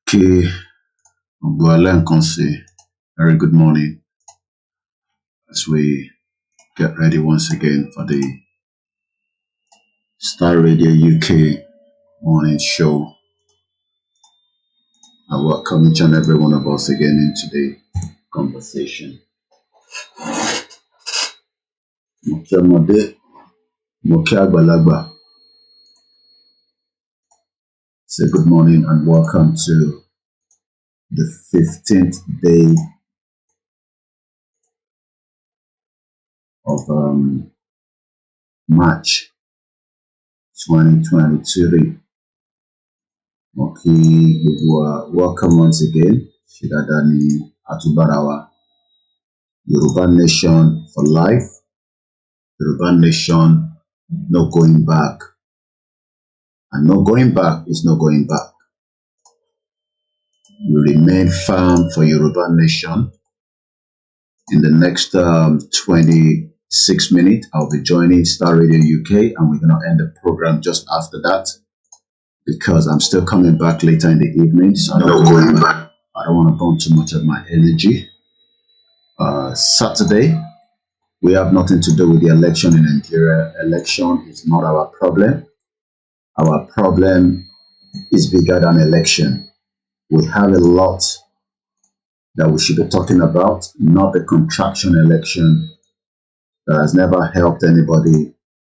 Okay, Pallien say very good morning as we get ready once again for the Star Radio UK morning show. I welcome each and every one of us again into the conversation. Mokiamode, Mokiagbalagba. Say good morning and welcome to the 15th day of March 2023. Okay, you are welcome once again. Shidadani Atubarawa, Yoruba Nation for life. Yoruba Nation, no going back. And no going back is no going back. We remain firm for Yoruba Nation. In the next 26 minutes, I'll be joining Star Radio UK and we're going to end the program just after that because I'm still coming back later in the evening. So I don't want to burn too much of my energy. Saturday, we have nothing to do with the election in Nigeria. Election is not our problem. Our problem is bigger than election. We have a lot that we should be talking about, not the contraction election that has never helped anybody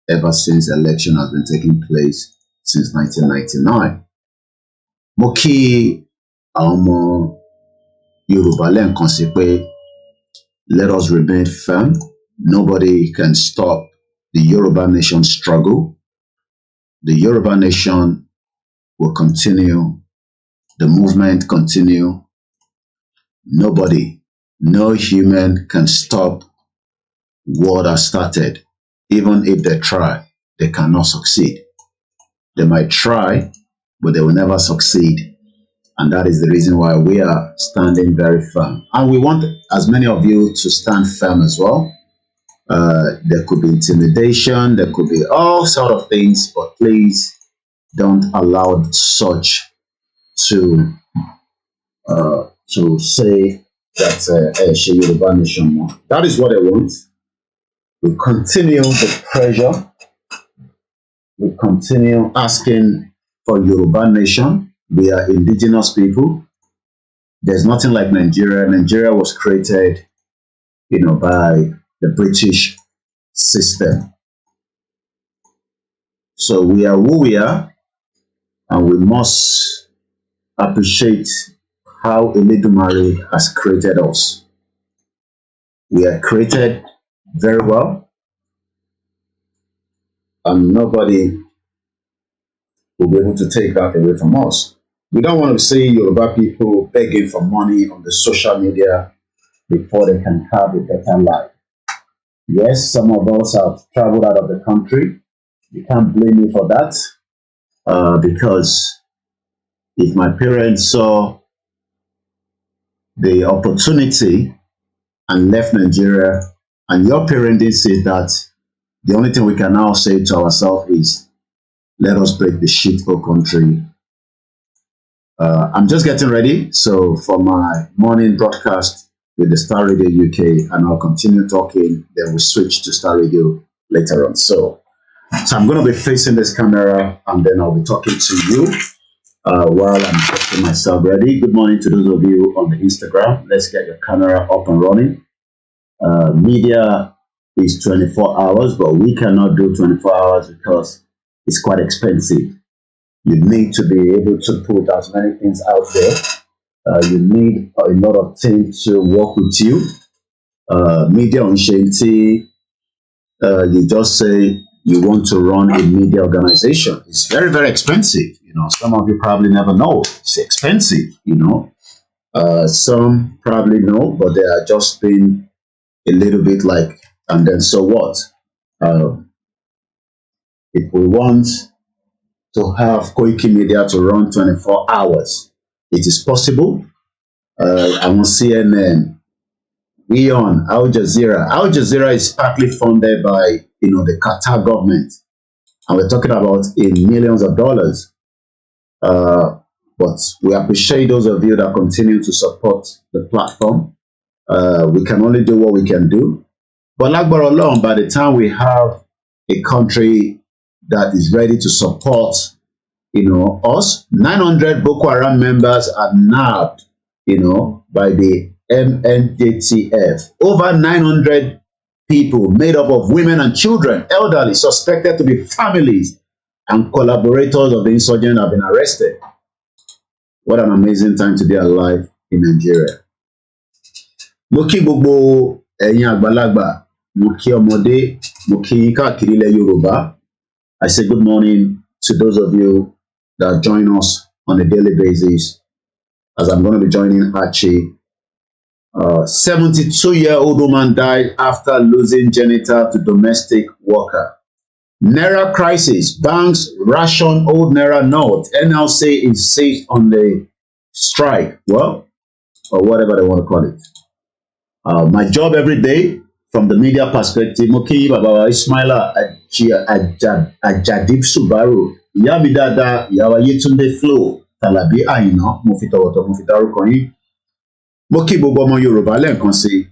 ever since election has been taking place since 1999. Moki Aomo Yoruba Lenkan si pe, let us remain firm. Nobody can stop the Yoruba nation struggle. The Yoruba nation will continue. The movement continue. Nobody, no human can stop what has started. Even if they try, they cannot succeed. They might try, but they will never succeed. And that is the reason why we are standing very firm. And we want as many of you to stand firm as well. There could be intimidation, there could be all sort of things, but please don't allow such to say that she Yoruba nation more. That is what I want. We continue the pressure. We continue asking for Yoruba nation. We are indigenous people. There's nothing like Nigeria. Nigeria was created, by the British system. So we are who we are, and we must appreciate how Eledumare has created us. We are created very well, and nobody will be able to take that away from us. We don't want to see Yoruba people begging for money on the social media before they can have a better life. Yes, some of us have traveled out of the country. You can't blame me for that, because if my parents saw the opportunity and left Nigeria, and your parents didn't say that, the only thing we can now say to ourselves is, let us break the shit for country. I'm just getting ready, so for my morning broadcast with the Star Radio UK, and I'll continue talking, then we'll switch to Star Radio later on. So I'm going to be facing this camera, and then I'll be talking to you while I'm getting myself ready. Good morning to those of you on the Instagram. Let's get your camera up and running. Media is 24 hours, but we cannot do 24 hours because it's quite expensive. You need to be able to put as many things out there. You need a lot of things to work with you. Media on Shanty, you just say you want to run a media organization. It's very, very expensive. Some of you probably never know. It's expensive, Some probably know, but they are just being a little bit like, and then so what? If we want to have KOIKIMEDIA to run 24 hours, it is possible. I'm on CNN, we on Al Jazeera. Al Jazeera is partly funded by the Qatar government, and we're talking about in millions of dollars. But But we appreciate those of you that continue to support the platform. We can only do what we can do. But like alone, by the time we have a country that is ready to support, us, 900 Boko Haram members are nabbed, by the MNJTF. Over 900 people made up of women and children, elderly, suspected to be families and collaborators of the insurgent have been arrested. What an amazing time to be alive in Nigeria. Mo kí gbogbo ẹ̀yin àgbàlagbà, mo kí ọmọdé, mo kí yín káàkiri ilẹ̀ Yorùbá. I say good morning to those of you that join us on a daily basis, as I'm going to be joining Archie. 72-year-old woman died after losing genital to domestic worker. Naira crisis, banks ration old Naira note. NLC insists on the strike, well, or whatever they want to call it. My job every day, from the media perspective, Moki Baba Ismaila Ajadib Subaru, Ìyá mi dáadáa, Ìyá wa Yétúndé Flow, Tàlàbí Àyìnà, mo fi tọ̀wọ̀tọ̀wọ̀ mo fi dárúkọ yín. Mo kí gbogbo ọmọ Yorùbá lẹ́ẹ̀kan sí,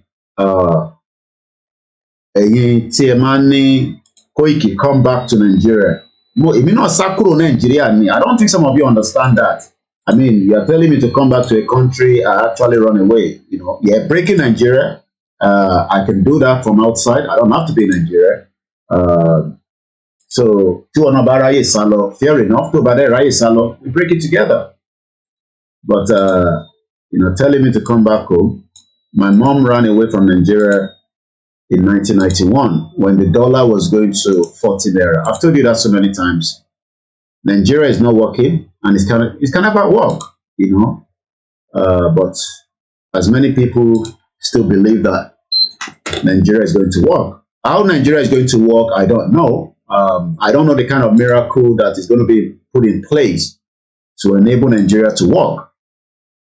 ẹ̀yin tí ẹ máa ń ní Koiki come back to Nigeria. Èmi náà sá kúrò Nàìjíríà ni. I don't think some of you understand that. I mean, you are telling me to come back to a country I actually run away. Yeah, breaking Nigeria. I can do that from outside. I don't have to be in Nigeria. So, fair enough. We break it together. But, telling me to come back home. My mom ran away from Nigeria in 1991 when the dollar was going to 40 naira. I've told you that so many times. Nigeria is not working, and it's kind of at work, but as many people still believe that Nigeria is going to work. How Nigeria is going to work, I don't know. I don't know the kind of miracle that is going to be put in place to enable Nigeria to work,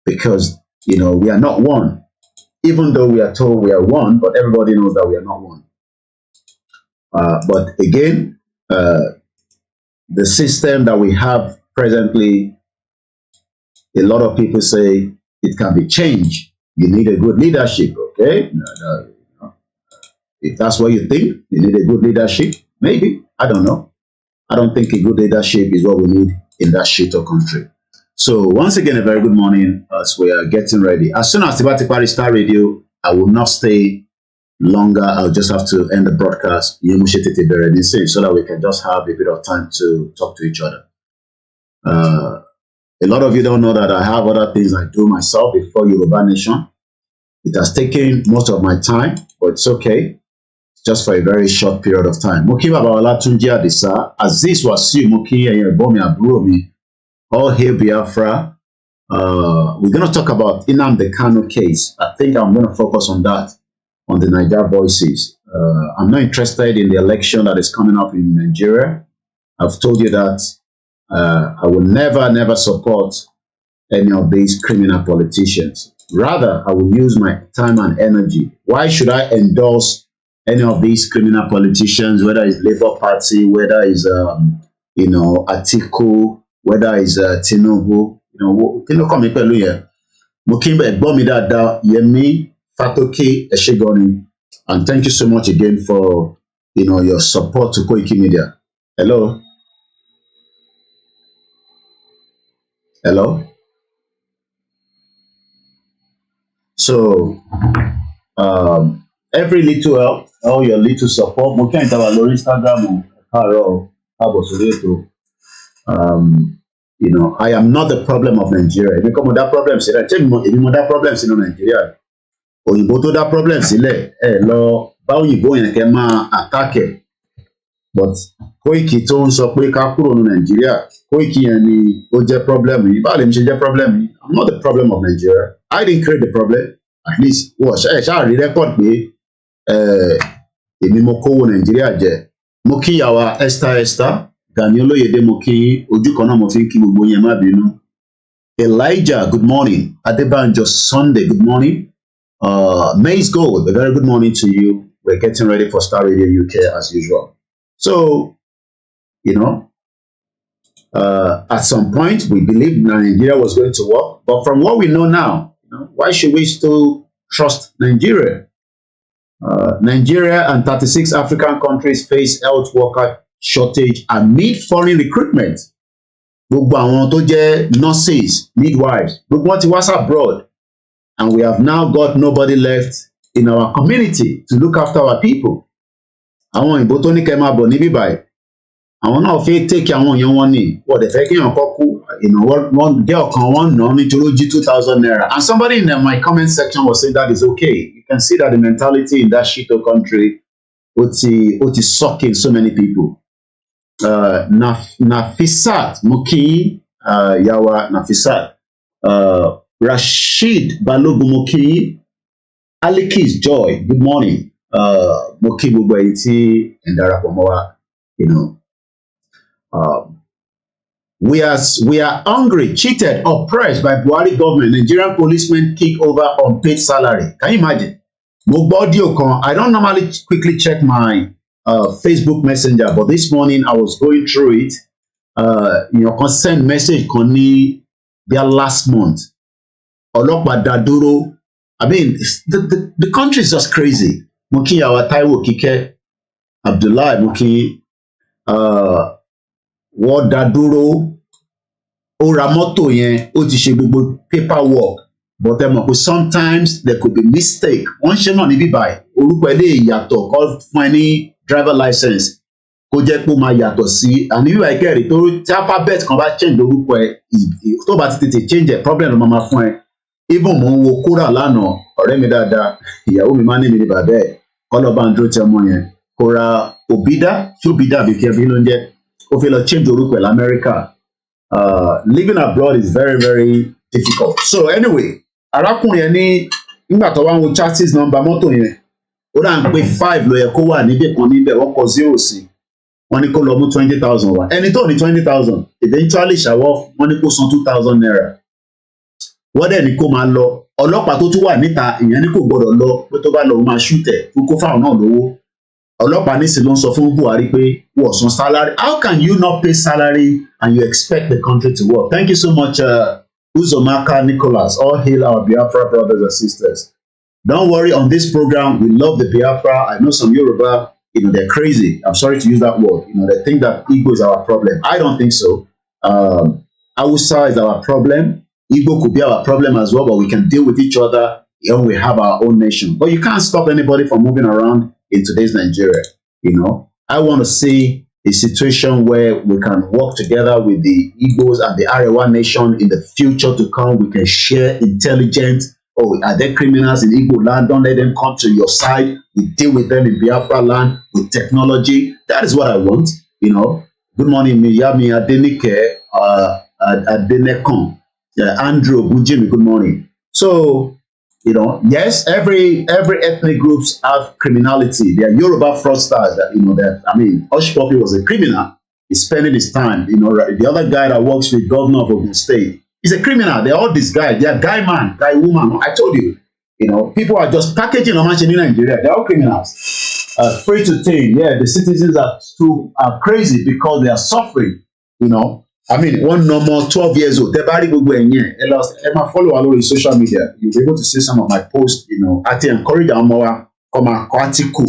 because we are not one. Even though we are told we are one, but everybody knows that we are not one. But again, the system that we have presently, a lot of people say it can be changed. You need a good leadership, okay? If that's what you think, you need a good leadership, maybe. I don't know. I don't think a good leadership is what we need in that shit of country. So once again, a very good morning as we are getting ready. As soon as Tibatipari Star Radio, I will not stay longer. I'll just have to end the broadcast so that we can just have a bit of time to talk to each other. A lot of you don't know that I have other things I do myself before Yoruba Nation. It has taken most of my time, but it's okay. Just for a very short period of time. Moki Baba Olatunji Adisa, Aziz Wasiu Moki Bomi Aburomi, all hail Biafra. We're going to talk about Nnamdi Kanu case. I think I'm going to focus on that, on the Niger Voices. I'm not interested in the election that is coming up in Nigeria. I've told you that I will never support any of these criminal politicians. Rather, I will use my time and energy. Why should I endorse any of these criminal politicians, whether it's Labour Party, whether it's Atiku, whether it's Tinubu, Kinokomi pẹ̀lú yẹn. Mo kí ẹ̀gbọ́n mi dáadáa, Yemi Fatoke Eshegoni, and thank you so much again for your support to Koiki Media. Hello. Hello. So every little help, all your little support, mo kí ẹ̀yin tá wà lórí Instagram, I am not the problem of Nigeria. Èmi kọ́ mo dá problem sílẹ̀. Èmi mo dá problem sínú Nigeria. Òyìnbó tó dá problem sílẹ̀, lọ bá òyìnbó yẹn kẹ́ máa attack ẹ̀. But Koiki tó ń sọ pé ká kúrò ní Nigeria, Koiki yẹn ni ó jẹ́ problem yìí. Báwo lè mi ṣe jẹ́ problem yìí? I'm not the problem of Nigeria. I didn't create the problem. At least ṣáà rí record pé èmi mo kówó Nigeria jẹ. Mo kí ìyàwó Esther Gani Olóyèdé, mo kí ojú kan náà mo fi ń kí gbogbo yẹn má bínú. Elijah, good morning. Adebanjo Sunday, good morning. Maze Gold, a very good morning to you. We're getting ready for Star Radio UK as usual. So, At some point, we believed Nigeria was going to work, but from what we know now, why should we still trust Nigeria? Nigeria and 36 African countries face health worker shortage amid foreign recruitment. Gbogbo àwọn tó jẹ́ nurses, midwives, gbogbo wọn ti wá abroad, and we have now got nobody left in our community to look after our people. Àwọn òyìnbó tó ní kẹ́ máa bọ̀ níbí báyìí, àwọn náà fẹ́ take àwọn èèyàn wọn ní wọ́n dẹ̀ fẹ́ kí èèyàn kọ́ kú, wọ́n jẹ́ ọ̀kan wọ́n ná nítorí ó jí 2,000 naira. And somebody in my comment section was saying that is okay. You can see that the mentality in that shito country ó ti suck in so many people. Nafisat Mokin, Yawa Nafisat, Rashid Balogun Mokin, Alikis Joy, good morning. Mokin gbogbo ẹ̀yin tí ẹ darapọ̀ mọ́ wa, we are hungry, cheated, oppressed by Buhari government. Nigerian policemen kick over unpaid salary. Can you imagine? Mo gbọ́ audio kan. I don't normally quickly check my Facebook Messenger, but this morning I was going through it. Kan send message kan ní their last month. Ọlọ́pàá dá dúró. I mean, the country is just crazy. Mo kí Yàwá Táíwò Kíkẹ́, Abdullahi mo kí wọ́n dá dúró, ó ra mọ́tò yẹn, ó ti ṣe gbogbo paperwork, but ẹ mọ̀ pé sometimes there could be mistake. Wọ́n ṣe náà níbí báyìí, orúkọ ẹ̀ lè yàtọ̀ kọ́ fún ẹ ní driver license, kó jẹ́ pé ó máa yàtọ̀ sí, and níbí báyìí kẹ́rì tó tí alphabet kan bá change orúkọ ẹ̀, tó bá ti tètè change ẹ̀, problem ló máa fún ẹ. Even mo ń wo kóra lánàá, ọ̀rẹ́ mi dáadáa, ìyàwó mi máa ń ní mi ní bàbá ẹ̀, kọ́lọ́ba ń dúró tí ọmọ yẹn, kóra Obida, tí Obida àbí kí ẹ fi ló ń jẹ́, ó fi lọ change orúkọ ẹ̀ l'Amẹ́ríkà. Living abroad is very, very difficult. So anyway, arákùnrin yẹn ní nígbà tó wá ń wo chassis number mọ́tò yẹn, ó dà ń pé 5 ló yẹ kó wà níbẹ̀ kan níbẹ̀, wọ́n kọ 0 sí, wọ́n ní kó lọ mú 20,000 wá. Ẹni tó ní 20,000 eventually ṣàwọ́, wọ́n ní kó san 2,000 naira. Wọ́n dẹ̀ ní kó máa lọ, ọlọ́pàá tó tún wà níta ìyẹn ní kò gbọ́dọ̀ lọ, pé tó bá lọ máa ṣútẹ̀ kó fáwọn náà lówó. Ọlọ́pàá nísìn ló ń sọ fún Buhari pé wọ́n san salary. How can you not pay salary and you expect the country to work? Thank you so much, Uzomaka Nicholas. All hail our Biafra brothers and sisters. Don't worry, on this program, we love the Biafra. I know some Yoruba, they're crazy. I'm sorry to use that word. They think that Igbo is our problem. I don't think so. Hausa is our problem. Igbo could be our problem as well, but we can deal with each other when we have our own nation. But you can't stop anybody from moving around in today's Nigeria. I want to see a situation where we can work together with the Igbos and the Arewa nation in the future to come. We can share intelligence. Oh, are there criminals in Igbo land? Don't let them come to your side. We deal with them in Biafra land with technology. That is what I want. Good morning, Miyami Adenike, Adenekon, Andrew Bujimi. Good morning. So, yes, every ethnic groups have criminality. There are Yoruba fraudsters that Hush Puppy was a criminal. He's spending his time. The other guy that works with governor of Ogun State, he's a criminal. They're all this guy. They're guy man, guy woman. I told you. People are just packaging on in Nigeria. They're all criminals. Free to tame. Yeah, the citizens are crazy because they are suffering. One normal 12 years old, Emma follow all over social media. You'll be able to see some of my posts, I encourage them more come article.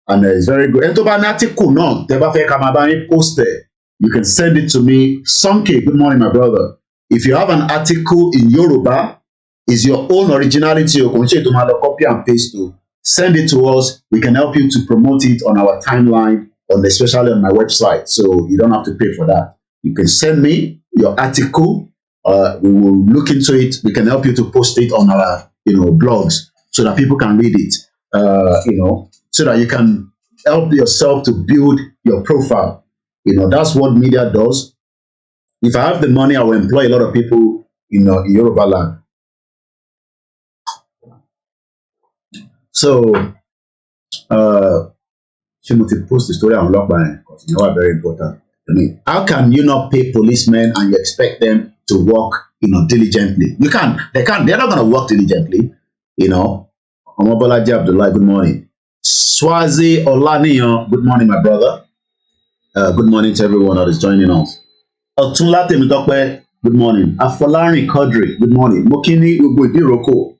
And it's very good. And to an article, no, post it. You can send it to me. Sonke, good morning, my brother. If you have an article in Yoruba, is your own originality, you can to copy and paste to send it to us. We can help you to promote it on our timeline, especially on my website. So you don't have to pay for that. You can send me your article. We will look into it. We can help you to post it on our, blogs so that people can read it. So that you can help yourself to build your profile. That's what media does. If I have the money, I will employ a lot of people in Yoruba land. So, she must post the story on lockdown because very important. How can you not pay policemen and you expect them to work, diligently? You can't. They can't. They're not going to work diligently. Omobolaji Abdullah, good morning. Swazi Olaniyan, good morning, my brother. Good morning to everyone that is joining us. Ọ̀túnlá Tèmítọ́pẹ́, good morning. Afolarin Quadri, good morning. Mokini Ugbodiroko.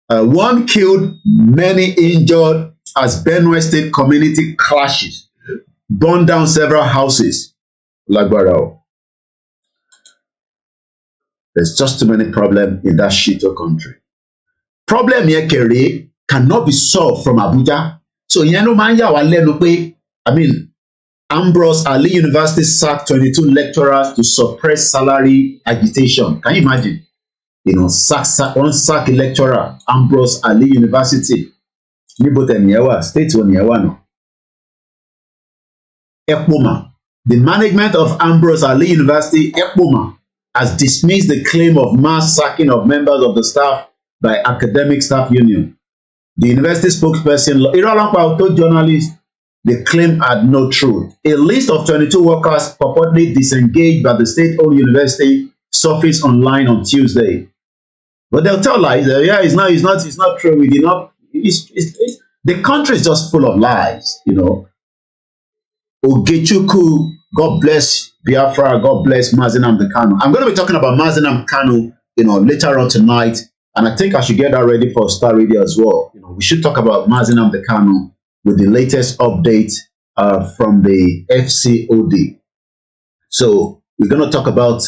One killed, many injured as Benue State community clashes burned down several houses. Lágbára. There's just too many problems in that shito country. Problem yẹn kẹrẹ cannot be solved from Abuja. So ìyẹn ló máa ń yà wá lẹ́nu pé, I mean, Ambrose Ali University sacked 22 lecturers to suppress salary agitation. Can you imagine? You know, one sack a lecturer, Ambrose Ali University. Níbo tẹ̀ nìyẹn wà? State wo nìyẹn wà náà? Ekpoma. The management of Ambrose Ali University, Ekpoma, has dismissed the claim of mass sacking of members of the staff by Academic Staff Union. The university spokesperson, Iralankwa, told journalists the claim had no truth. A list of 22 workers purportedly disengaged by the state-owned university surfaced online on Tuesday. But they'll tell lies. Yeah, it's not true. We did not. The country is just full of lies, you know. Ogechukwu, God bless Biafra, God bless Nnamdi Kanu. I'm going to be talking about Nnamdi Kanu, you know, later on tonight, and I think I should get that ready for Starr Radio as well. You know, we should talk about Nnamdi Kanu with the latest update from the FCOD. So we're going to talk about,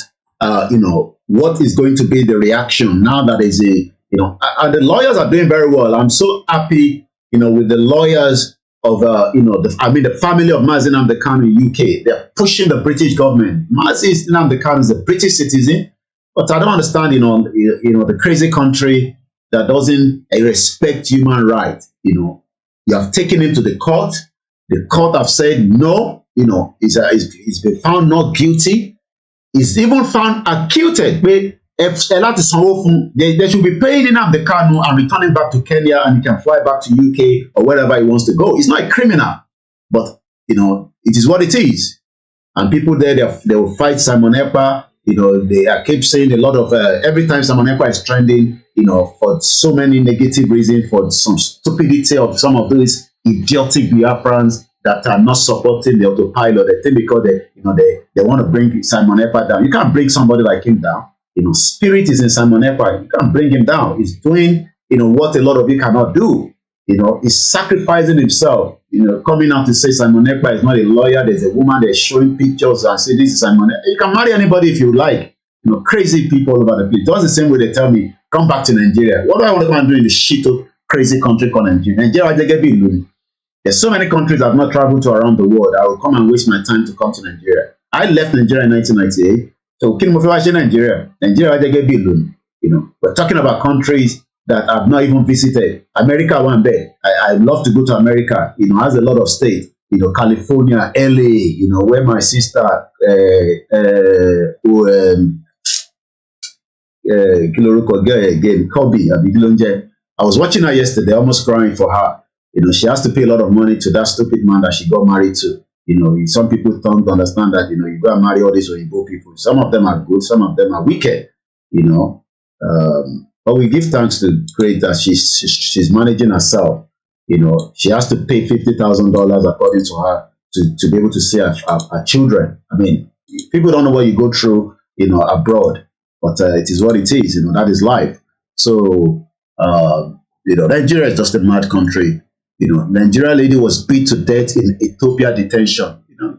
you know, what is going to be the reaction now that is a, you know, and the lawyers are doing very well. I'm so happy, you know, with the lawyers of, you know, the family of Nnamdi Kanu in UK. They're pushing the British government. Nnamdi Kanu is a British citizen, but I don't understand, you know, the crazy country that doesn't respect human rights. You know, you have taken him to the court. The court have said no. You know, he's been found not guilty. He's even found acquitted. If they should be paying Nnamdi Kanu and returning back to Kenya, and he can fly back to UK or wherever he wants to go. He's not a criminal, but you know, it is what it is. And people there, they will fight Simon Ekpa. You know, I keep saying a lot of every time Simon Ekpa is trending, you know, for so many negative reasons, for some stupidity of some of those idiotic Biafrans that are not supporting the autopilot. They think because they want to bring Simon Ekpa down. You can't bring somebody like him down. You know, spirit is in Simon Ekpa. You can't bring him down. He's doing, you know, what a lot of you cannot do. You know, he's sacrificing himself. You know, coming out to say Simon Ekpa is not a lawyer. There's a woman that's showing pictures and say this is Simon Ekpa. You can marry anybody if you like. You know, crazy people all over the place. That's the same way they tell me, come back to Nigeria. What do I want to go and do in the shit of crazy country called Nigeria? Nigeria, there's so many countries I've not traveled to around the world. I will come and waste my time to come to Nigeria. I left Nigeria in 1998. So, Nigeria, you know, we're talking about countries that I've not even visited. America, one day. I love to go to America. You know, has a lot of states. You know, California, LA. You know, where my sister, again, Kobe. I was watching her yesterday, almost crying for her. You know, she has to pay a lot of money to that stupid man that she got married to. You know, some people don't understand that, you know, you go and marry all these Oyibo people. Some of them are good, some of them are wicked, you know. But we give thanks to great that she's managing herself. You know, she has to pay $50,000 according to her to be able to see her children. I mean, people don't know what you go through, you know, abroad, but it is what it is. You know, that is life. So, you know, Nigeria is just a mad country. You know, Nigeria lady was beat to death in Ethiopia detention. You know,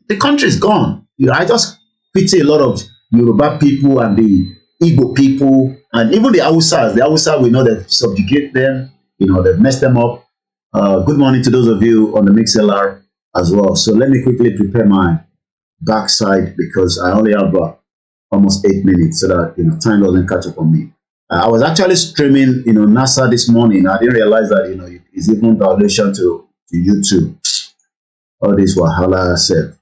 the country is gone. You know, I just pity a lot of Yoruba people and the Igbo people and even the Hausas. The Hausa, we know they subjugate them. You know, they've messed them up. Good morning to those of you on the MixLR as well. So let me quickly prepare my backside because I only have almost 8 minutes so that, you know, time doesn't catch up on me. I was actually streaming, you know, NASA this morning. I didn't realize that, you know, it's even violation to YouTube. All this Wahala said.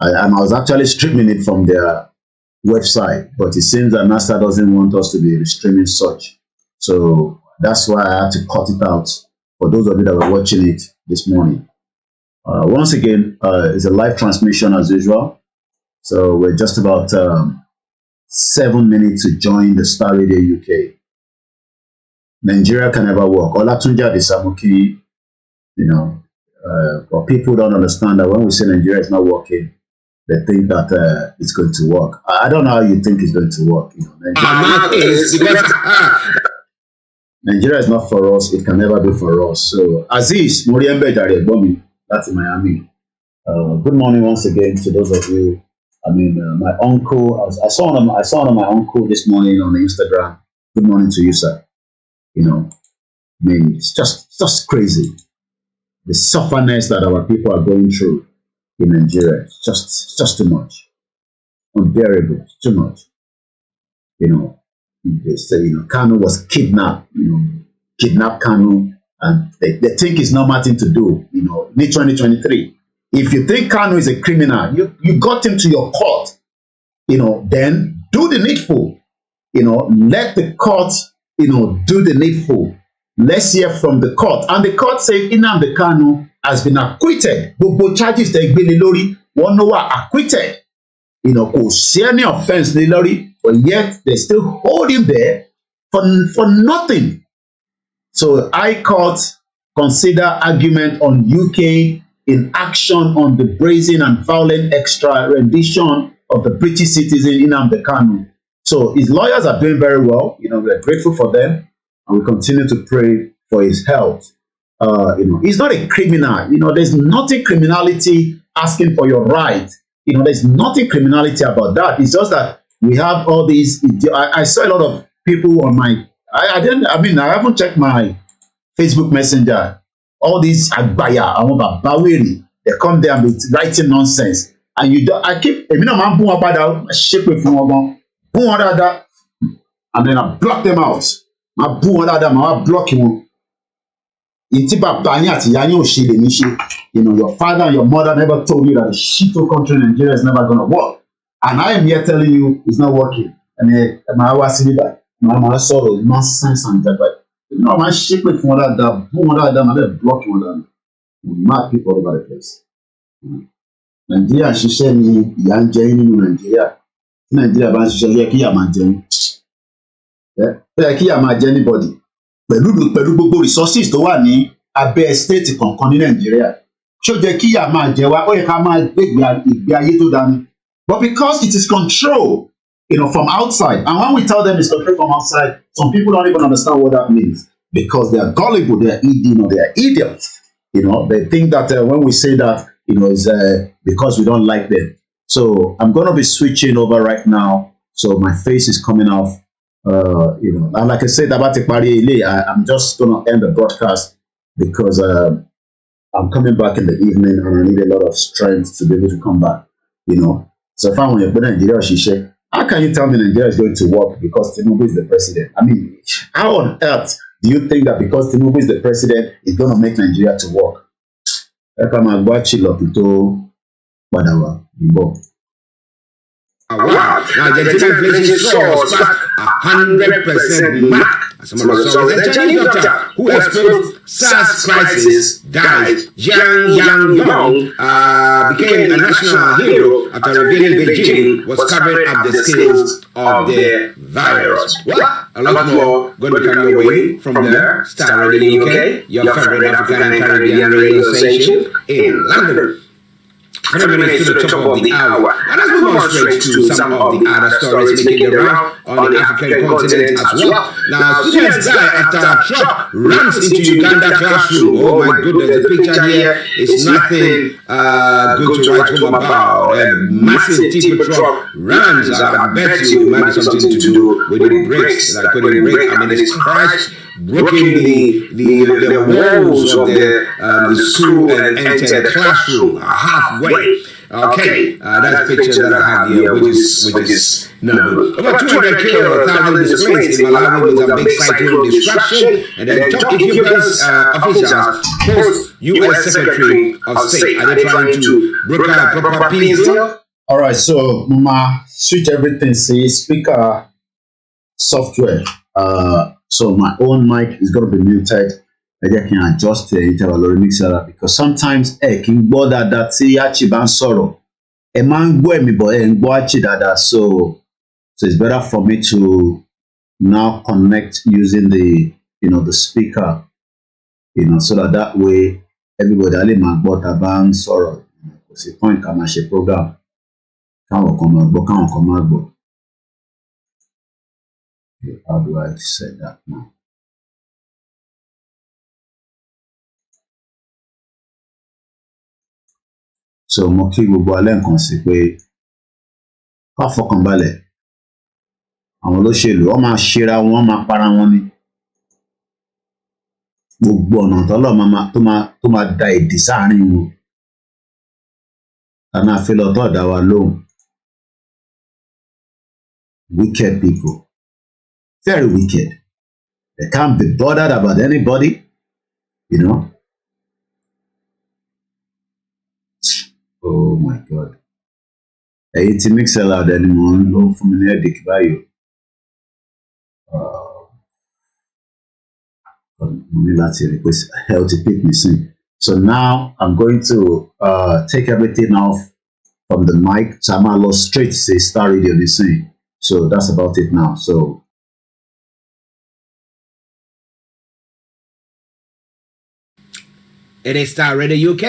And I was actually streaming it from their website, but it seems that NASA doesn't want us to be streaming such. So that's why I had to cut it out for those of you that were watching it this morning. Once again, it's a live transmission as usual. So we're just about 7 minutes to join the Starr Radio UK. Nigeria can never work. Olatunja de Samuki, you know, but people don't understand that when we say Nigeria is not working, they think that it's going to work. I don't know how you think it's going to work. You know, Nigeria is not for us. It can never be for us. So, Aziz, Muriembe Jare Bomi, that's in Miami. Good morning once again to those of you. I mean, my uncle. I saw one of my uncle this morning on Instagram. Good morning to you, sir. You know, I mean, it's just crazy. The sufferness that our people are going through in Nigeria, it's just too much, unbearable, it's too much. You know, they say, you know, Kanu was kidnapped. You know, kidnapped Kanu, and they think it's not nothing to do. You know, in 2023. If you think Kanu is a criminal, you got him to your court, you know, then do the needful. You know, let the court, you know, do the needful. Let's hear from the court. And the court said Nnamdi Kanu has been acquitted. Both charges they gbé lé lórí, wọ́n know are acquitted. You know, kò sí any offense lé lórí, but yet they still hold him there for nothing. So High Court consider argument on UK in action on the brazen and violent extradition of the British citizen Nnamdi Kanu. So his lawyers are doing very well. You know, we're grateful for them, and we continue to pray for his health. You know, he's not a criminal. You know, there's nothing criminality asking for your right. You know, there's nothing criminality about that. It's just that we have all these. I saw a lot of people on my. I haven't checked my Facebook Messenger. All these agbaya, àwọn bàbá wèrè, they come there and be writing nonsense. And you don't, I keep, èmi náà máa ń bú wọn padà, ṣépè fún wọn gan, bú wọn dáadáa, and then I block them out. Máa bú wọn dáadáa, máa block wọn. Ìtí bàbá yín àti ìyá yín ò ṣe lèmi ṣe. You know, your father and your mother never told you that the shitty country in Nigeria is never gonna work. And I am here telling you it's not working. And máa wá sí níbà, máa sọ̀rọ̀ nonsense and that, but you know, my shit with one of that, boom, that, and then block one of them. Mad people all over the place. Nigeria, she said, young Jane in Nigeria. Nigeria, but she said, yeah, Kia Majin. Yeah, Kia Majin anybody. Pẹ̀lú resources tó wà ní abẹ́ state kankan ní Nigeria. Ṣó jẹ́ kí ìyà máa jẹ wá, ó yẹ ká máa gbé ìgbé ayé tó dání. But because it is control, you know, from outside. And when we tell them it's control from outside, some people don't even understand what that means because they are gullible, they are they are idiots. You know, they think that when we say that, you know, it's because we don't like them. So I'm going to be switching over right now. So my face is coming off. You know, and like I said about I'm just going to end the broadcast because I'm coming back in the evening and I need a lot of strength to be able to come back. You know, so if I want to put Nigeria, she said, how can you tell me Nigeria is going to work because Tinubu is the president? I mean, how on earth do you think that because Tinubu is the president, it's going to make Nigeria to work? Wow. Now, the inflation soars past 100% mark. Some of the songs, a Chinese doctor who experienced SARS crisis died. Young became a national hero after revealing Beijing was covering up the scales of the virus. What? A lot more going to be coming your way from the Starr Radio UK, your favorite African and Caribbean radio station in London. 20 minutes to the top of the hour. And let's move on straight to some of the other stories making the round on the African continent as well. Now, students die after a truck runs into Uganda classroom. Oh my goodness, the picture here is nothing good to write home about. A massive tipper truck runs. I bet you it might be something to do with the brakes that couldn't brake. I mean, it's crashed, broken the walls of the school and entered the classroom halfway. Okay, that's the picture that I have here, which is no. Over 200 killed, 1,000 displaced in Malawi with a big cyclone destruction, and then top Ethiopia's officials post U.S. Secretary of State. Are they trying to broker a proper peace deal? All right, so Mama, switch everything. See speaker software. So my own mic is going to be muted. I can adjust it because sometimes can bother that see Archie ban sorrow. A man go me boy and go Archie that so it's better for me to now connect using the the speaker, so that way everybody only man bought a ban sorrow. It's a point commercial program. Káwọn kan máa gbọ́, káwọn kan máa gbọ́. How do I say that now? So mo kí gbogbo alẹ́ nǹkan sí pé ká fọkàn balẹ̀. Àwọn olóṣèlú wọ́n máa ṣera wọn, wọ́n máa para wọn ni. Gbogbo ọ̀nà tọ́lọ̀ tó máa da èdè sáàárín wọn. A máa fi lọ tọ́ ọ̀dà wa lóhùn. Wicked people. Very wicked. They can't be bothered about anybody, you know. Oh my God. Èyí tí mixer loud ẹni mo ń lò fún mi ní headache báyìí. Mo ní láti rí pé healthy pick me soon. So now I'm going to take everything off from the mic. So I'm gonna go straight to Starr Radio listening. So that's about it now. So it is Starr Radio UK.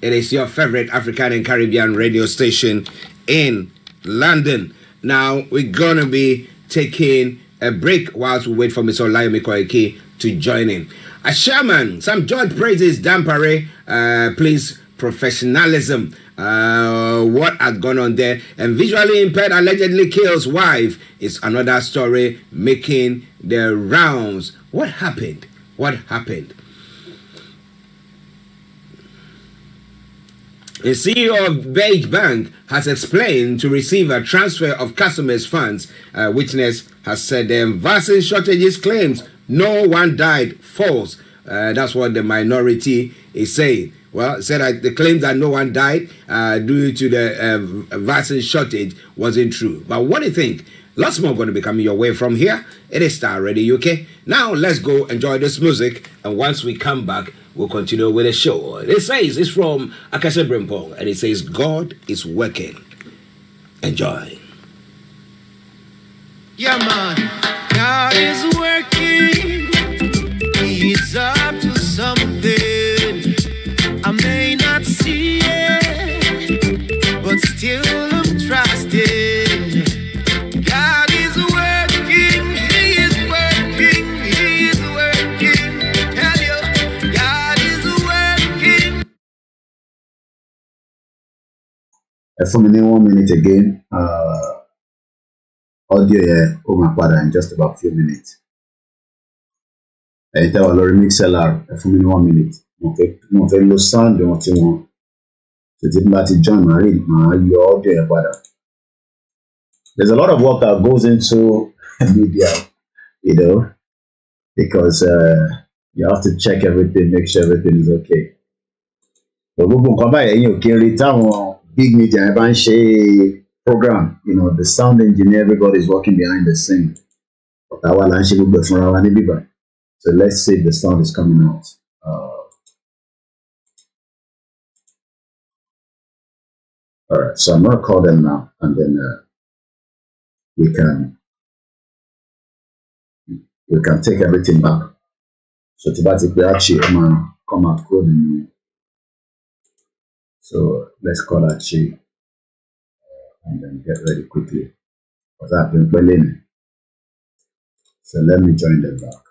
It is your favorite African and Caribbean radio station in London. Now we're gonna be taking a break whilst we wait for Mr. Olayomi Koiki to join in. A Sherman, some judge praises Dampare, please professionalism. What has gone on there? And visually impaired allegedly kills wife is another story making the rounds. What happened? What happened? The CEO of Beige Bank has explained to receive a transfer of customers' funds. Witness has said the vaccine shortages claims no one died false. That's what the minority is saying. Well, said that the claim that no one died due to the vaccine shortage wasn't true. But what do you think? Lots more going to be coming your way from here. It is Starr Radio UK. Now let's go enjoy this music, and once we come back, we'll continue with the show. It says it's from Akase Brimpong, and it says God is working. Enjoy. Yeah, man. God is working. He's up to something. I may not see it, but still I'm trusting. God is working. He is working. He is working. Tell you, God is working. For me, 1 minute again. Audio here, my father, in just about a few minutes. I tell our remix LR for me 1 minute. Okay, no, very low sound, don't want. So, didn't let it join my your audio, father. There's a lot of work that goes into media, you know, because you have to check everything, make sure everything is okay. But we come by, you can return big media, program, you know, the sound engineer, everybody is working behind the scene. But I will actually be for our neighbor. So let's see if the sound is coming out. All right, so I'm gonna call them now, and then we can take everything back. So to that, we actually come out code. So let's call Archie. And then get ready quickly. Because I've been playing. So let me join them back.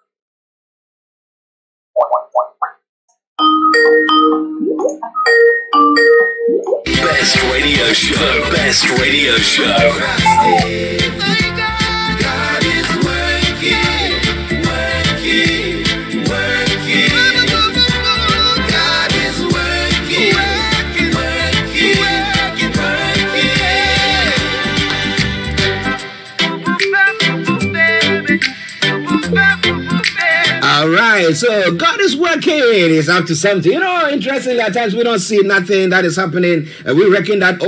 Best radio show. Best radio show. God is working, working, working. God is working, working, working, working. All right, so God is working. He's up to something. You know, interestingly, at times we don't see nothing that is happening. We reckon that,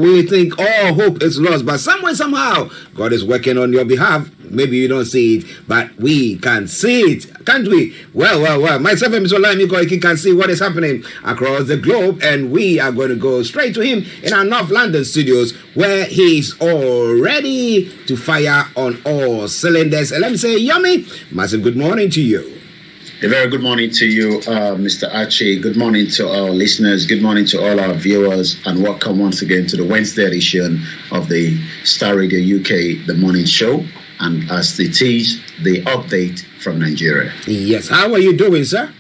we think all hope is lost. But somewhere, somehow, God is working on your behalf. Maybe you don't see it, but we can see it, can't we? Well. Myself and Mr. Olayomi Koiki can see what is happening across the globe, and we are going to go straight to him in our North London studios, where he's all ready to fire on all cylinders. And let me say, Yummy, massive good morning to you. A very good morning to you, Mr. Archie. Good morning to our listeners. Good morning to all our viewers, and welcome once again to the Wednesday edition of the Starr Radio UK, the morning show, and as it is, the update from Nigeria. Yes, how are you doing, sir?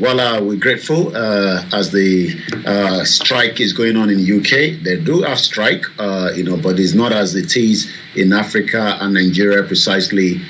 Well, we're grateful as the strike is going on in the UK. They do have strike, but it's not as it is in Africa and Nigeria precisely.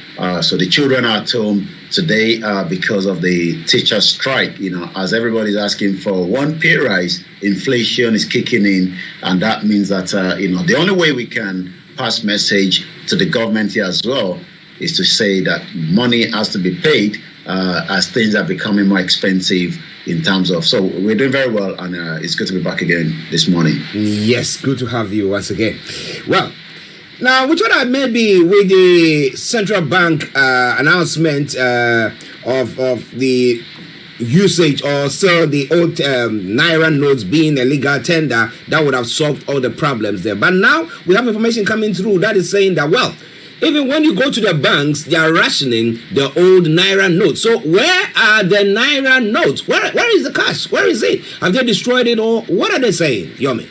So the children are at home today because of the teacher strike. As everybody's asking for one pay rise, inflation is kicking in, and that means that the only way we can pass message to the government here as well is to say that money has to be paid. As things are becoming more expensive in terms of, so we're doing very well, and it's good to be back again this morning. Yes, good to have you once again. Well, now we thought that maybe with the central bank announcement of the usage or so the old Naira notes being a legal tender, that would have solved all the problems there. But now we have information coming through that is saying that, well, even when you go to the banks, they are rationing the old Naira notes. So where are the Naira notes? Where is the cash? Where is it? Have they destroyed it, or what are they saying, Yomi?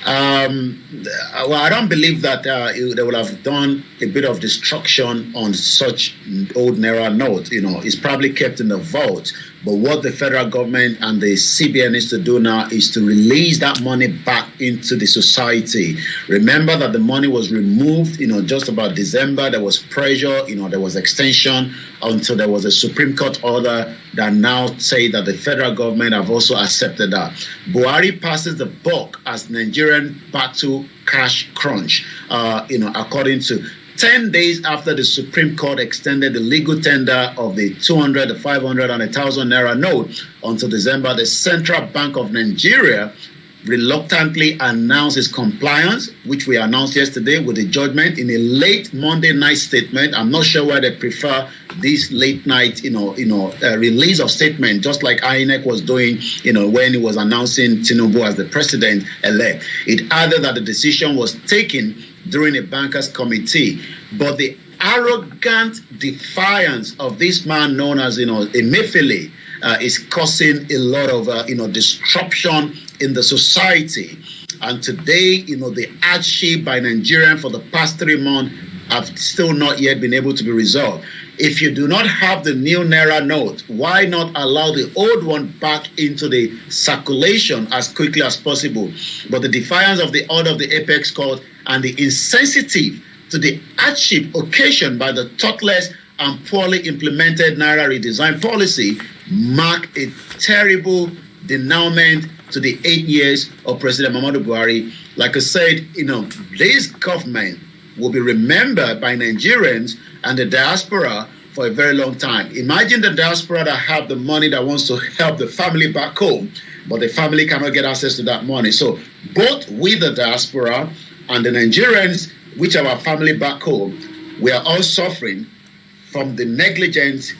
Well, I don't believe that they will have done a bit of destruction on such old Naira note. It's probably kept in the vault. But what the federal government and the CBN needs to do now is to release that money back into the society. Remember that the money was removed, just about December. There was pressure, there was extension until there was a Supreme Court order that now say that the federal government have also accepted that. Buhari passes the buck as Nigerian battle cash crunch, according to 10 days after the Supreme Court extended the legal tender of the 200, the 500, and 1,000 Naira note until December, the Central Bank of Nigeria reluctantly announced its compliance, which we announced yesterday with the judgment in a late Monday night statement. I'm not sure why they prefer this late night, release of statement, just like INEC was doing, when it was announcing Tinubu as the president-elect. It added that the decision was taken during a bankers committee, but the arrogant defiance of this man known as Emefiele is causing a lot of disruption in the society. And today, the hardship by Nigerian for the past 3 months have still not yet been able to be resolved. If you do not have the new Naira note, why not allow the old one back into the circulation as quickly as possible? But the defiance of the order of the Apex Court and the insensitive to the hardship occasioned by the thoughtless and poorly implemented Naira redesign policy mark a terrible denouement to the 8 years of President Muhammadu Buhari. Like I said, this government will be remembered by Nigerians and the diaspora for a very long time. Imagine the diaspora that have the money that wants to help the family back home, but the family cannot get access to that money. So both we, the diaspora, and the Nigerians, which are our family back home, we are all suffering from the negligence,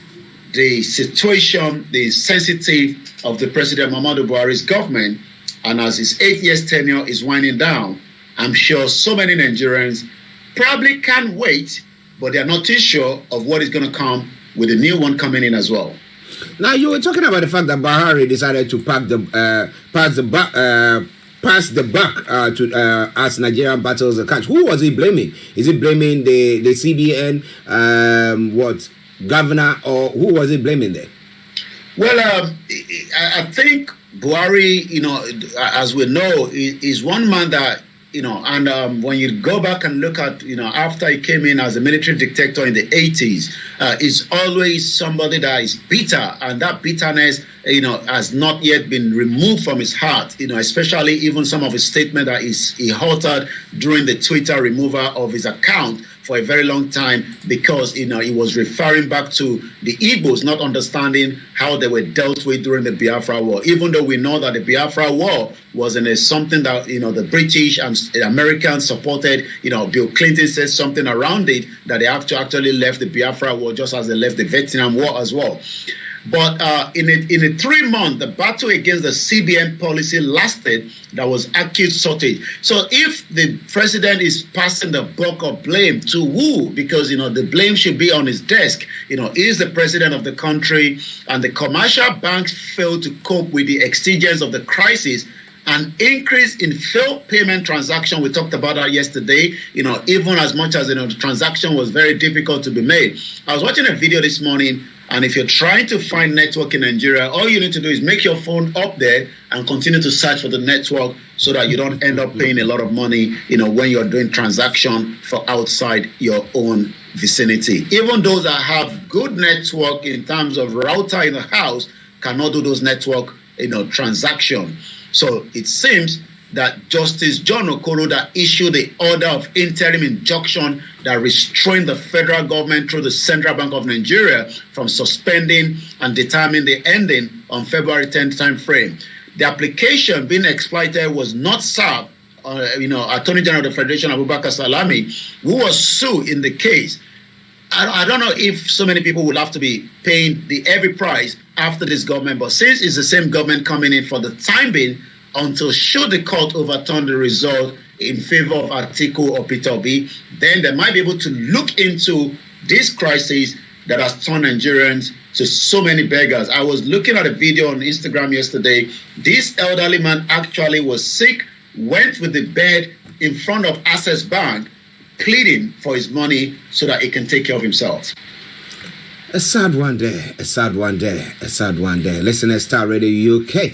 the situation, the insensitive of the President Muhammadu Buhari's government. And as his 8 years tenure is winding down, I'm sure so many Nigerians probably can't wait, but they're not too sure of what is going to come with the new one coming in as well. Now, you were talking about the fact that Buhari decided to pass the buck to as Nigerian battles the cash. Who was he blaming? Is he blaming the CBN, governor, or who was he blaming there? Well, I think Buhari, as we know, is one man that, and when you go back and look at, after he came in as a military dictator in the 80s, is always somebody that is bitter, and that bitterness, has not yet been removed from his heart, especially even some of his statements that he halted during the Twitter removal of his account for a very long time, because he was referring back to the Igbos not understanding how they were dealt with during the Biafra War, even though we know that the Biafra War was something that the British and Americans supported. Bill Clinton said something around it that they have to actually left the Biafra War just as they left the Vietnam War as well. But in a 3-month, the battle against the CBN policy lasted. There was acute shortage. So if the president is passing the buck of blame to who? Because, the blame should be on his desk. He is the president of the country, and the commercial banks failed to cope with the exigence of the crisis. An increase in failed payment transaction, we talked about that yesterday, even as much as, the transaction was very difficult to be made. I was watching a video this morning, and if you're trying to find network in Nigeria, all you need to do is make your phone up there and continue to search for the network so that you don't end up paying a lot of money, when you're doing transaction for outside your own vicinity. Even those that have good network in terms of router in the house cannot do those network, transaction. So it seems that Justice John Okoro that issued the order of interim injunction that restrained the federal government through the Central Bank of Nigeria from suspending and determining the ending on February 10th time frame. The application being exploited was not served. Attorney General of the Federation, Abubakar Salami, who was sued in the case. I don't know if so many people will have to be paying the heavy price after this government, but since it's the same government coming in for the time being, until should the court overturn the result in favor of Atiku or Peter Obi, then they might be able to look into this crisis that has turned Nigerians to so many beggars. I was looking at a video on Instagram yesterday. This elderly man actually was sick, went with the bed in front of Access Bank, pleading for his money so that he can take care of himself. A sad one day, a sad one day, a sad one day. Listen to Starr Radio UK.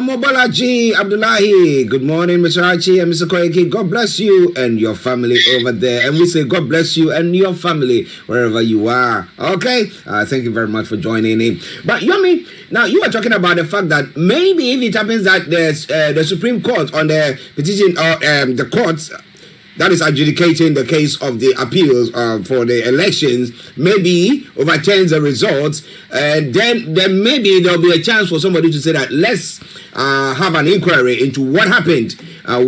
Mobalaji Abdullahi, good morning, Mr. Archie and Mr. Koiki. God bless you and your family over there. And we say God bless you and your family wherever you are. Okay? Thank you very much for joining in. But Yomi, now you are talking about the fact that maybe if it happens that there's the Supreme Court on the petition or the courts that is adjudicating the case of the appeals for the elections, maybe overturns the results, then maybe there'll be a chance for somebody to say that let's have an inquiry into what happened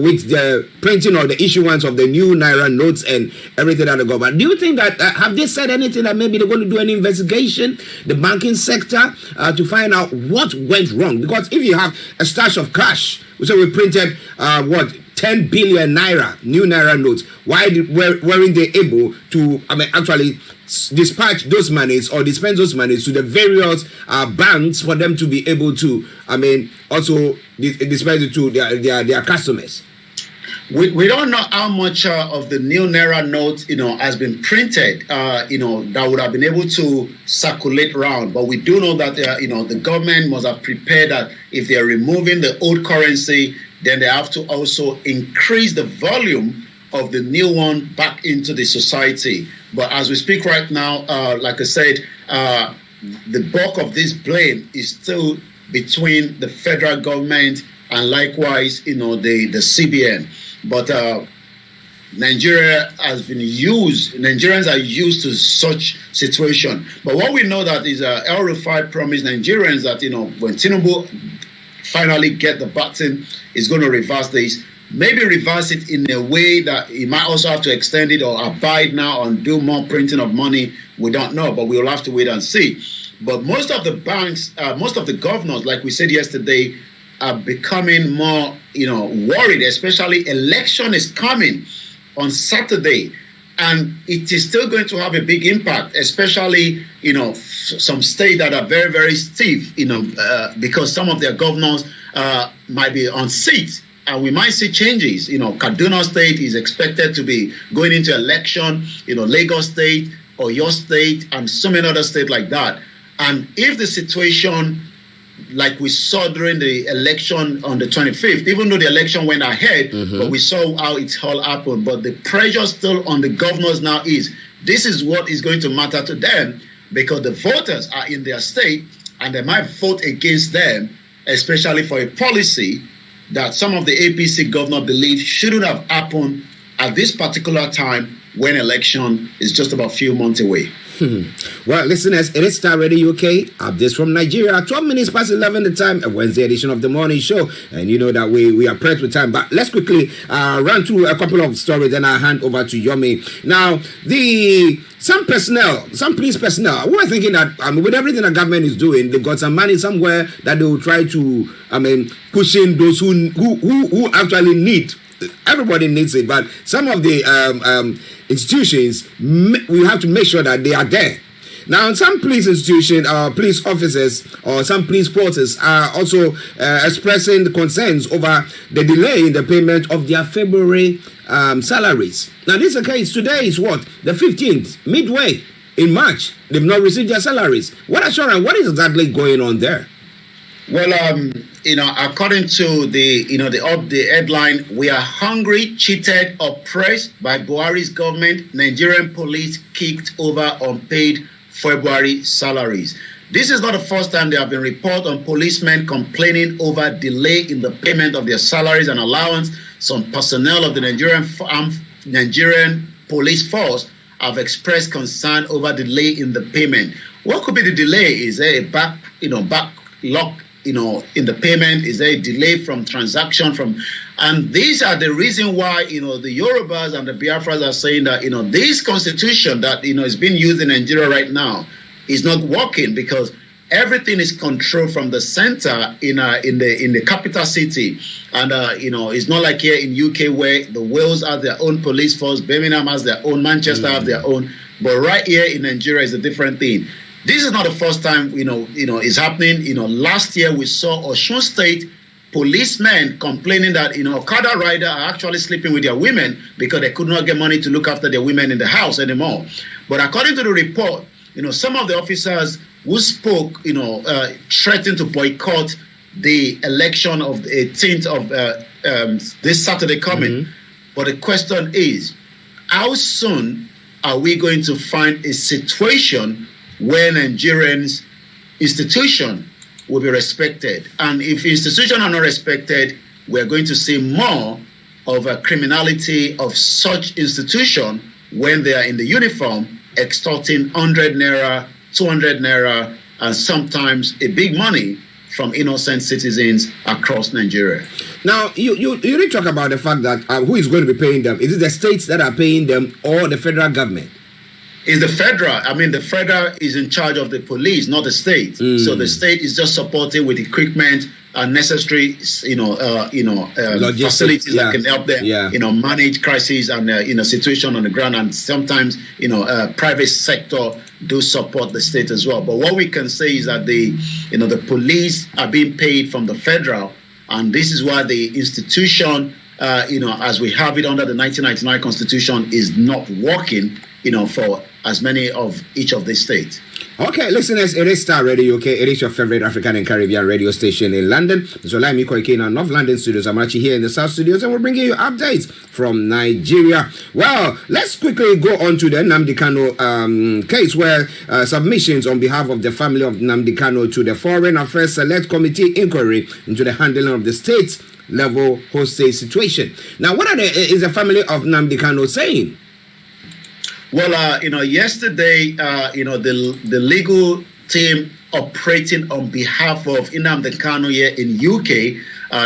with the printing or the issuance of the new Naira notes and everything that they got. But do you think that, have they said anything that maybe they're going to do an investigation, the banking sector, to find out what went wrong? Because if you have a stash of cash, so we printed, 10 billion naira, new naira notes. Why weren't they able to, actually dispatch those monies or dispense those monies to the various banks for them to be able to, also dispense it to their customers? We don't know how much of the new naira note, has been printed, that would have been able to circulate around. But we do know that, the government must have prepared that if they are removing the old currency, then they have to also increase the volume of the new one back into the society. But as we speak right now, like I said, the bulk of this blame is still between the federal government and likewise, the CBN. But Nigerians are used to such situation. But what we know that is El Rufai promised Nigerians that, when Tinubu finally get the button, is going to reverse this. Maybe reverse it in a way that he might also have to extend it or abide now and do more printing of money. We don't know, but we'll have to wait and see. But most of the banks, most of the governors, like we said yesterday, are becoming more, worried, especially election is coming on Saturday. And it is still going to have a big impact, especially, some states that are very, very stiff, because some of their governors might be on seats. And we might see changes. Kaduna State is expected to be going into election, Lagos State, Oyo State, and so many other states like that. And if the situation, like we saw during the election on the 25th, even though the election went ahead, but we saw how it all happened. But the pressure still on the governors now is, this is what is going to matter to them, because the voters are in their state and they might vote against them, especially for a policy that some of the APC governors believe shouldn't have happened at this particular time when election is just about a few months away. Well, listeners, it is Starr Radio UK. Updates from Nigeria. 12 minutes past 11 the time, a Wednesday edition of the morning show. And you know that we are pressed with time. But let's quickly run through a couple of stories, then I'll hand over to Yomi. Now, some police personnel, we were thinking that with everything the government is doing, they've got some money somewhere that they will try to cushion those who actually need. Everybody needs it, but some of the institutions, we have to make sure that they are there. Now, some police institutions, police officers, or some police forces are also expressing concerns over the delay in the payment of their February salaries. Now, this is the case. Today is what? The 15th, midway in March. They've not received their salaries. What assurance? What is exactly going on there? Well, according to the headline, we are hungry, cheated, oppressed by Buhari's government. Nigerian police kicked over unpaid February salaries. This is not the first time there have been reports on policemen complaining over delay in the payment of their salaries and allowance. Some personnel of the Nigerian police force have expressed concern over delay in the payment. What could be the delay? Is there a backlog in the payment? Is there a delay from transaction and these are the reason why, the Yorubas and the Biafras are saying that, this constitution that, is being used in Nigeria right now is not working because everything is controlled from the center in the capital city. And, it's not like here in UK where the Wales have their own police force, Birmingham has their own, Manchester have their own. But right here in Nigeria is a different thing. This is not the first time, it's happening. Last year we saw Osun State policemen complaining that, Okada riders are actually sleeping with their women because they could not get money to look after their women in the house anymore. But according to the report, some of the officers who spoke, threatened to boycott the election of the 18th of this Saturday coming. But the question is, how soon are we going to find a situation where Nigerians' institution will be respected? And if institutions are not respected, we're going to see more of a criminality of such institution when they are in the uniform, extorting 100 naira, 200 naira, and sometimes a big money from innocent citizens across Nigeria. Now, you really talk about the fact that who is going to be paying them? Is it the states that are paying them or the federal government? Is the federal. The federal is in charge of the police, not the state. So the state is just supporting with equipment and necessary, facilities that can help them, manage crises and situation on the ground. And sometimes, private sector do support the state as well. But what we can say is that the police are being paid from the federal, and this is why the institution, as we have it under the 1999 Constitution, is not working, for as many of each of the states. Okay, listeners, it is Starr Radio UK. It is your favorite African and Caribbean radio station in London. It's Olayomi Koiki Hrh, North London studios. I'm Archie here in the South studios, and we're bringing you updates from Nigeria. Well, let's quickly go on to the Nnamdi Kanu case, where submissions on behalf of the family of Nnamdi Kanu to the Foreign Affairs Select Committee inquiry into the handling of the state level hostage situation. Now, what is the family of Nnamdi Kanu saying? Well, yesterday, the legal team operating on behalf of Nnamdi Kanu here in UK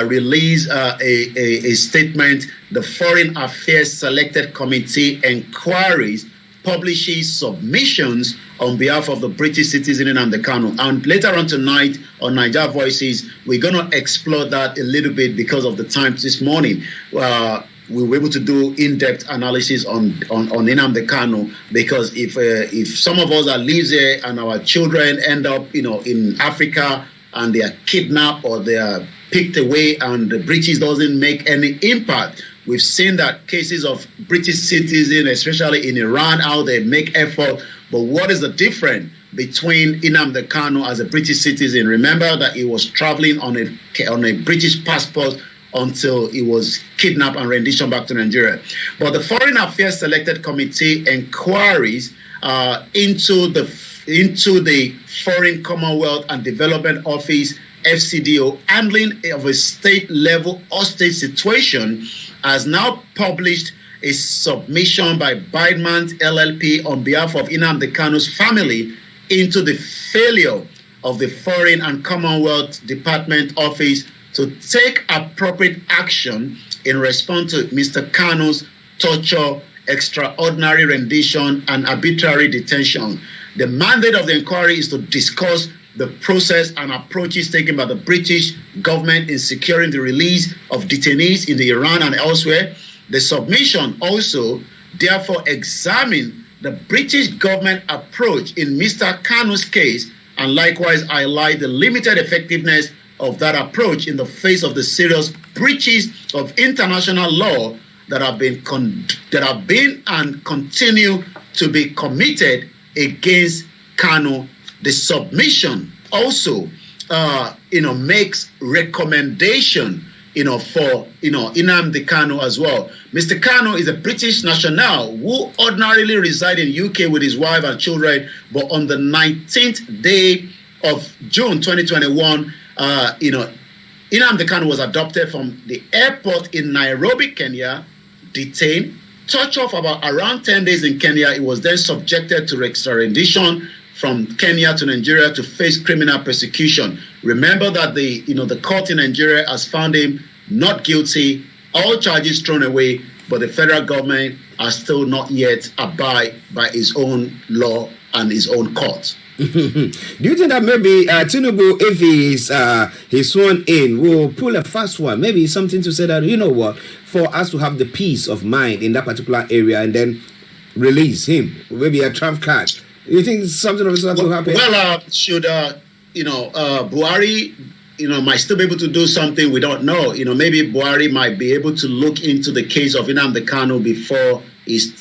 released a statement. The Foreign Affairs Selected Committee inquiries publishes submissions on behalf of the British citizen Nnamdi Kanu. And later on tonight on Niger Voices, we're going to explore that a little bit because of the time this morning. We were able to do in-depth analysis on Nnamdi Kanu, because if some of us that lives here and our children end up in Africa and they are kidnapped or they are picked away and the British doesn't make any impact. We've seen that cases of British citizens, especially in Iran, how they make effort. But what is the difference between Nnamdi Kanu as a British citizen? Remember that he was traveling on a British passport until he was kidnapped and renditioned back to Nigeria. But the Foreign Affairs Selected Committee inquiries into the Foreign Commonwealth and Development Office, FCDO, handling of a state-level hostage situation, has now published a submission by Bidemans LLP on behalf of Nnamdi Kanu's family into the failure of the Foreign and Commonwealth Department Office to take appropriate action in response to Mr. Kanu's torture, extraordinary rendition, and arbitrary detention. The mandate of the inquiry is to discuss the process and approaches taken by the British government in securing the release of detainees in the Iran and elsewhere. The submission also therefore examine the British government approach in Mr. Kanu's case, and likewise highlight the limited effectiveness of that approach in the face of the serious breaches of international law that have been and continue to be committed against Kanu. The submission also, makes recommendation, for, Nnamdi Kanu as well. Mr. Kanu is a British national who ordinarily reside in UK with his wife and children, but on the 19th day of June 2021, Nnamdi Kanu was adopted from the airport in Nairobi, Kenya, detained, tortured for about around 10 days in Kenya. He was then subjected to extradition from Kenya to Nigeria to face criminal persecution. Remember that the court in Nigeria has found him not guilty, all charges thrown away, but the federal government has still not yet abide by his own law and his own court. Do you think that maybe Tinubu, if he's sworn in, will pull a fast one? Maybe something to say that, for us to have the peace of mind in that particular area and then release him, maybe a trump card. You think something of this will happen? Well, should Buhari, might still be able to do something? We don't know. Maybe Buhari might be able to look into the case of Nnamdi Kanu before his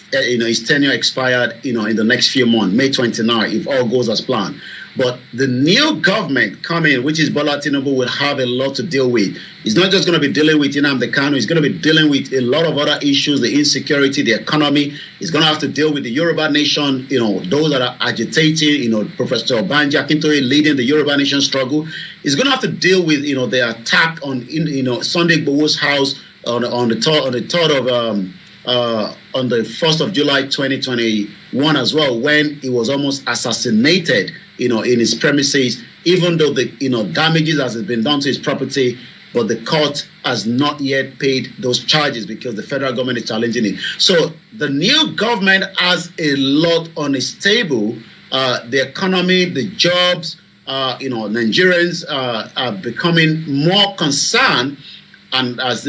tenure expired, in the next few months, May 29, if all goes as planned. But the new government coming, which is Bola Tinubu, will have a lot to deal with. He's not just going to be dealing with Nnamdi Kanu. He's going to be dealing with a lot of other issues, the insecurity, the economy. He's going to have to deal with the Yoruba nation, those that are agitating, Professor Obanjo Akintoye leading the Yoruba nation struggle. He's going to have to deal with, the attack on, Sunday IGBOHO's house on the 1st of July 2021 as well, when he was almost assassinated, in his premises, even though the damages has been done to his property, but the court has not yet paid those charges because the federal government is challenging it. So the new government has a lot on its table. The economy, the jobs, Nigerians are becoming more concerned, and as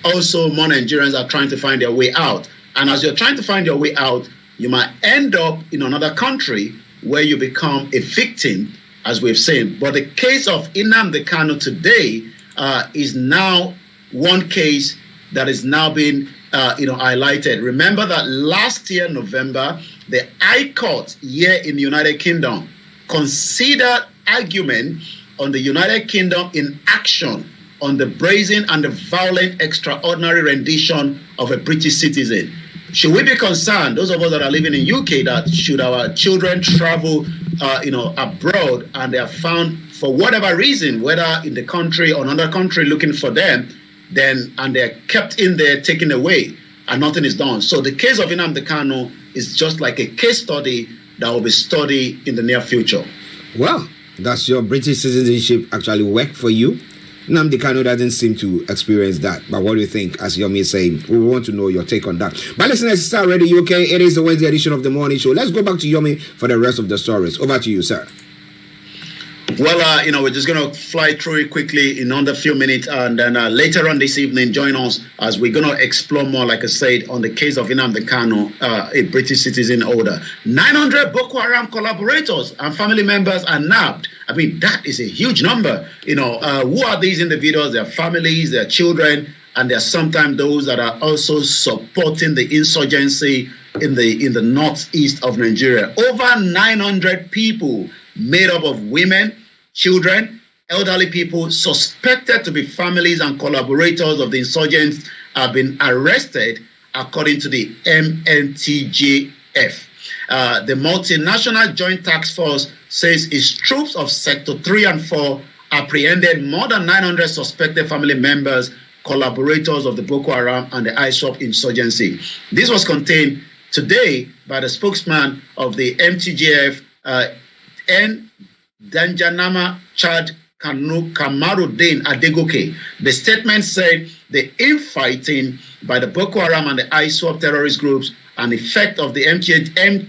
also more Nigerians are trying to find their way out. And as you're trying to find your way out, you might end up in another country where you become a victim, as we've seen. But the case of Nnamdi Kanu today is now one case that is now being highlighted. Remember that last year, November, the High Court here in the United Kingdom considered argument on the United Kingdom in action on the brazen and the violent extraordinary rendition of a British citizen. Should we be concerned, those of us that are living in UK, that should our children travel, abroad and they are found for whatever reason, whether in the country or another country looking for them, and they're kept in there, taken away, and nothing is done. So the case of Nnamdi Kanu is just like a case study that will be studied in the near future. Well, does your British citizenship actually work for you? Nnamdi Kanu doesn't seem to experience that. But what do you think, as Yomi is saying? We want to know your take on that. But listeners, Starr Radio UK, it is the Wednesday edition of the morning show. Let's go back to Yomi for the rest of the stories. Over to you, sir. Well, we're just going to fly through it quickly in under a few minutes. And then later on this evening, join us as we're going to explore more, like I said, on the case of Nnamdi Kanu, a British citizen holder. 900 Boko Haram collaborators and family members are nabbed. I mean, that is a huge number. Who are these individuals? Their families, their children, and there are sometimes those that are also supporting the insurgency in the northeast of Nigeria. Over 900 people made up of women, children, elderly people suspected to be families and collaborators of the insurgents have been arrested, according to the MNTJF. The multinational joint task force says its troops of Sector 3 and 4 apprehended more than 900 suspected family members collaborators of the Boko Haram and the ISWAP insurgency. This was contained today by the spokesman of the MTGF, Danjanama Chad Kamaruddin Adegoke. The statement said the infighting by the Boko Haram and the ISWAP terrorist groups and effect of the MNJTF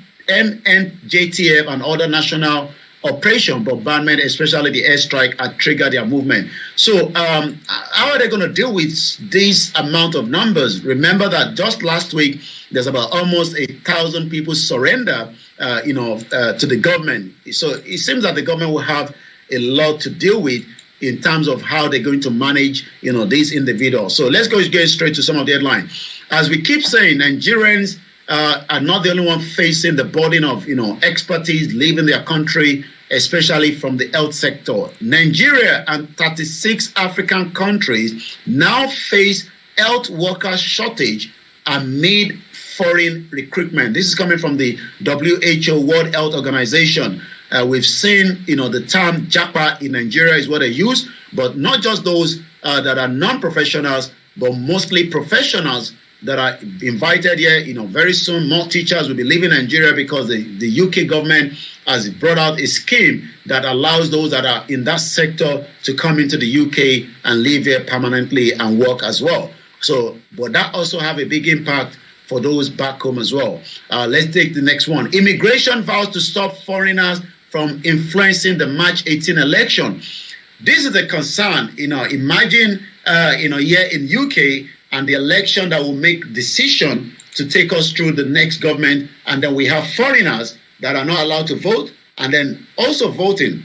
and other national operation bombardment, especially the airstrike, had triggered their movement. So how are they going to deal with this amount of numbers? Remember that just last week, there's about almost 1,000 people surrender to the government. So it seems that the government will have a lot to deal with in terms of how they're going to manage, these individuals. So let's go straight to some of the headlines. As we keep saying, Nigerians are not the only one facing the burden of, expertise leaving their country, especially from the health sector. Nigeria and 36 African countries now face health worker shortage amid foreign recruitment. This is coming from the WHO, World Health Organization. We've seen, the term JAPA in Nigeria is what they use, but not just those that are non-professionals, but mostly professionals that are invited here. Very soon more teachers will be leaving Nigeria because the UK government has brought out a scheme that allows those that are in that sector to come into the UK and live here permanently and work as well. So, but that also have a big impact for those back home as well. Let's take the next one. Immigration vows to stop foreigners from influencing the March 18 election. This is a concern. Imagine, here in UK, and the election that will make decision to take us through the next government, and then we have foreigners that are not allowed to vote, and then also voting.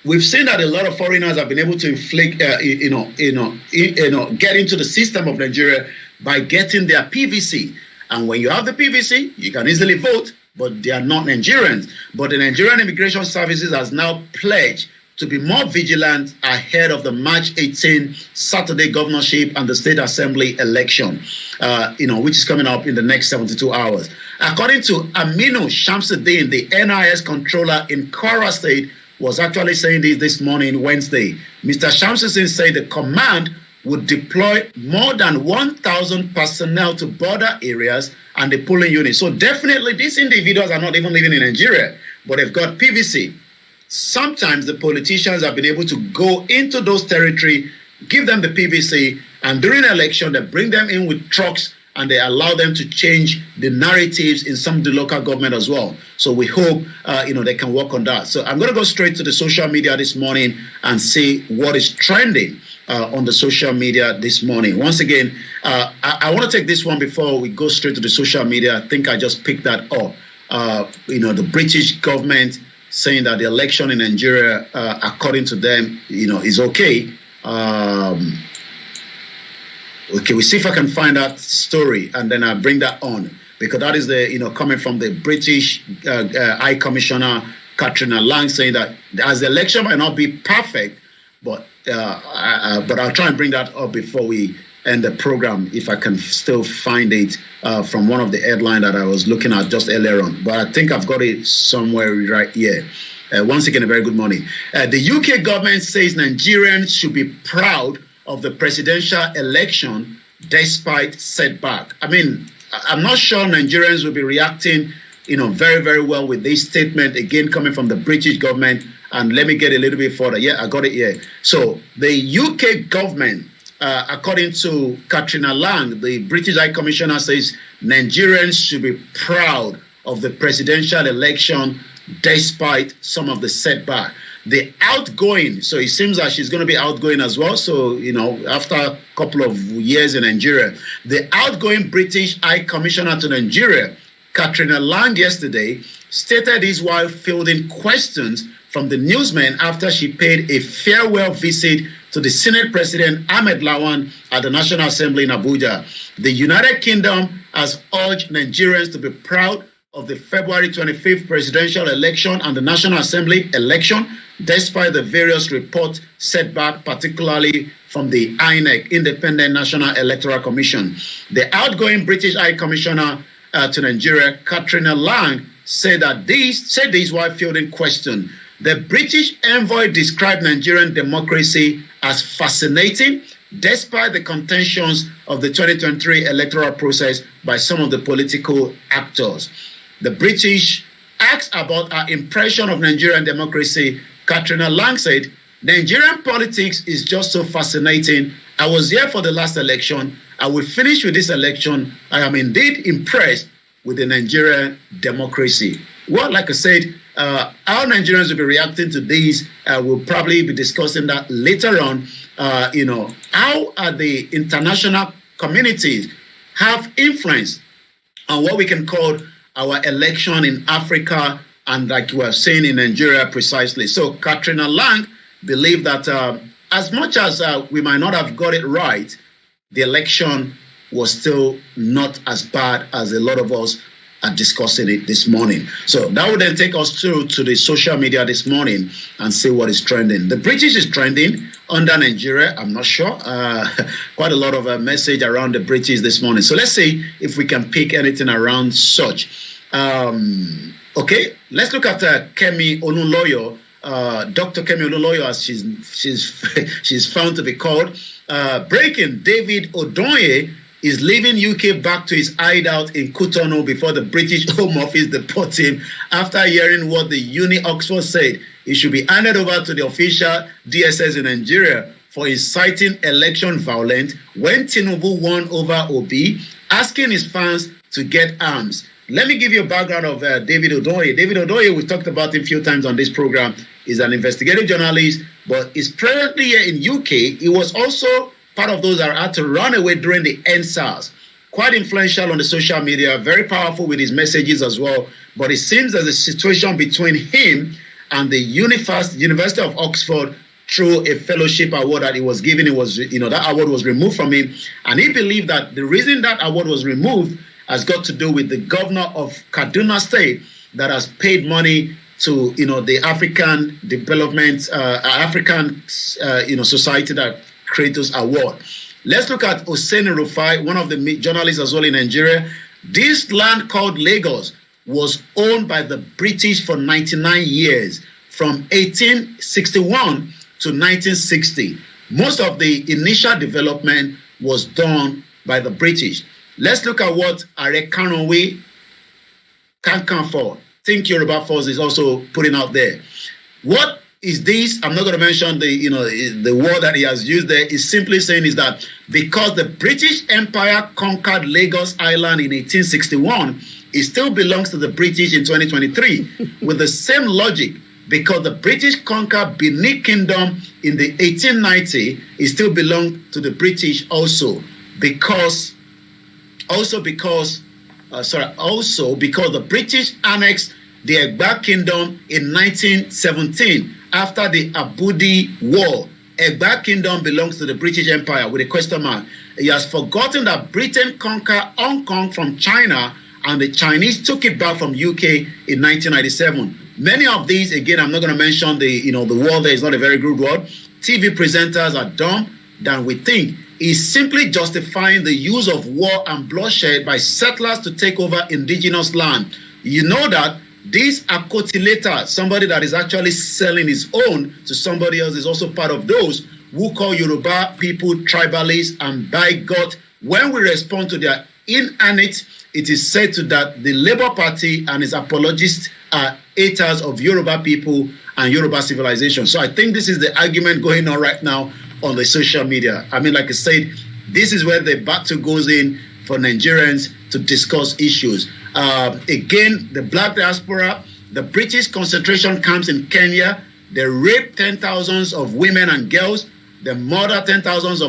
We've seen that a lot of foreigners have been able to inflict, get into the system of Nigeria by getting their PVC. And when you have the PVC, you can easily vote, but they are not Nigerians. But the Nigerian Immigration Services has now pledged to be more vigilant ahead of the March 18 Saturday governorship and the state assembly election, which is coming up in the next 72 hours. According to Aminu Shamsuddin, the NIS controller in Kwara State, was actually saying this morning, Wednesday. Mr. Shamsuddin said the command would deploy more than 1,000 personnel to border areas and the polling units. So definitely these individuals are not even living in Nigeria, but they've got PVC. Sometimes the politicians have been able to go into those territories, give them the PVC, and during an election, they bring them in with trucks and they allow them to change the narratives in some of the local government as well. So we hope, they can work on that. So I'm going to go straight to the social media this morning and see what is trending on the social media this morning. Once again, I want to take this one before we go straight to the social media. I think I just picked that up. The British government saying that the election in Nigeria, according to them, is okay. Okay, we'll see if I can find that story and then I'll bring that on, because that is coming from the British High Commissioner Katrina Lang, saying that as the election might not be perfect, but I'll try and bring that up before we end the program, if I can still find it from one of the headlines that I was looking at just earlier on. But I think I've got it somewhere right here. Once again, a very good morning. The UK government says Nigerians should be proud of the presidential election despite setback. I mean, I'm not sure Nigerians will be reacting, very, very well with this statement, again, coming from the British government. And let me get a little bit further. Yeah, I got it here. So the UK government, according to Katrina Lang, the British High Commissioner, says Nigerians should be proud of the presidential election despite some of the setback. The outgoing, so it seems that she's going to be outgoing as well. So, after a couple of years in Nigeria, the outgoing British High Commissioner to Nigeria, Katrina Lang, yesterday stated this while fielding questions from the newsmen after she paid a farewell visit to the Senate President Ahmed Lawan at the National Assembly in Abuja. The United Kingdom has urged Nigerians to be proud of the February 25th presidential election and the National Assembly election, despite the various reports setback, particularly from the INEC, Independent National Electoral Commission. The outgoing British High Commissioner to Nigeria, Katrina Lang, said this while fielding question. The British envoy described Nigerian democracy as fascinating, despite the contentions of the 2023 electoral process by some of the political actors. The British asked about our impression of Nigerian democracy. Katrina Lang said, Nigerian politics is just so fascinating. I was here for the last election. I will finish with this election. I am indeed impressed with the Nigerian democracy. Well, like I said, how Nigerians will be reacting to these, we'll probably be discussing that later on. How are the international communities have influence on what we can call our election in Africa and like we are saying in Nigeria precisely. So Katrina Lang believed that as much as we might not have got it right, the election was still not as bad as a lot of us are discussing it this morning. So that would then take us through to the social media this morning and see what is trending. The British is trending under Nigeria. I'm not sure. Quite a lot of message around the British this morning. So let's see if we can pick anything around such. Okay, let's look at Kemi Olunloyo. Dr. Kemi Olunloyo, as she's found to be called. Breaking, David Odoye is leaving UK back to his hideout in Cotonou before the British Home Office deport him after hearing what the Uni Oxford said. He should be handed over to the official DSS in Nigeria for inciting election violence when Tinubu won over Obi, asking his fans to get arms. Let me give you a background of David Odoye. David Odoye, we talked about him a few times on this program, is an investigative journalist, but is presently here in UK. He was also part of those that had to run away during the EndSARS. Quite influential on the social media, very powerful with his messages as well. But it seems there's a situation between him and the University of Oxford through a fellowship award that he was given. It was, that award was removed from him. And he believed that the reason that award was removed has got to do with the governor of Kaduna State that has paid money to, the African development, society that Creators Award. Let's look at Hussein Rufai, one of the journalists as well in Nigeria. This land called Lagos was owned by the British for 99 years, from 1861 to 1960. Most of the initial development was done by the British. Let's look at what Are Kanonwe Kankanfo, Think Yoruba Force, is also putting out there. What is this? I'm not going to mention the word that he has used there. Is simply saying is that because the British Empire conquered Lagos Island in 1861, it still belongs to the British in 2023 with the same logic. Because the British conquered Benin Kingdom in the 1890, it still belonged to the British also because the British annexed the Egba Kingdom in 1917 after the Abudi War. Egba Kingdom belongs to the British Empire with a question mark. He has forgotten that Britain conquered Hong Kong from China and the Chinese took it back from UK in 1997. Many of these, again, I'm not going to mention the word there is not a very good word. TV presenters are dumb than we think. Is simply justifying the use of war and bloodshed by settlers to take over indigenous land. You know that these Akotileta, somebody that is actually selling his own to somebody else, is also part of those who call Yoruba people tribalists, and by God, when we respond to their inanity, it is said to that the Labour Party and its apologists are haters of Yoruba people and Yoruba civilization. So I think this is the argument going on right now on the social media. I mean, like I said, this is where the battle goes in for Nigerians to discuss issues. Again, the black diaspora, the British concentration camps in Kenya, they raped 10,000s of women and girls. They murdered 10,000s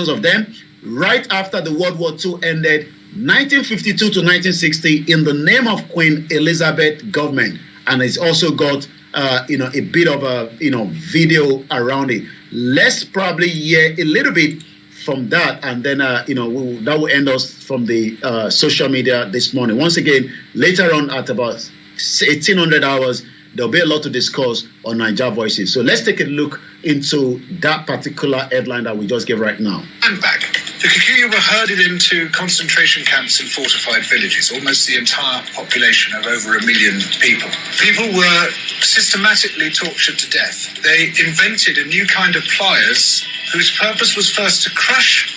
of them right after the World War II ended, 1952 to 1960, in the name of Queen Elizabeth government. And it's also got a bit of a video around it. Let's probably hear a little bit from that, and then that will end us from the social media this morning. Once again, later on at about 1800 hours, there'll be a lot to discuss on Niger Voices. So let's take a look into that particular headline that we just gave right now. And back. The Kikuyu were herded into concentration camps and fortified villages, almost the entire population of over 1 million people. People were systematically tortured to death. They invented a new kind of pliers whose purpose was first to crush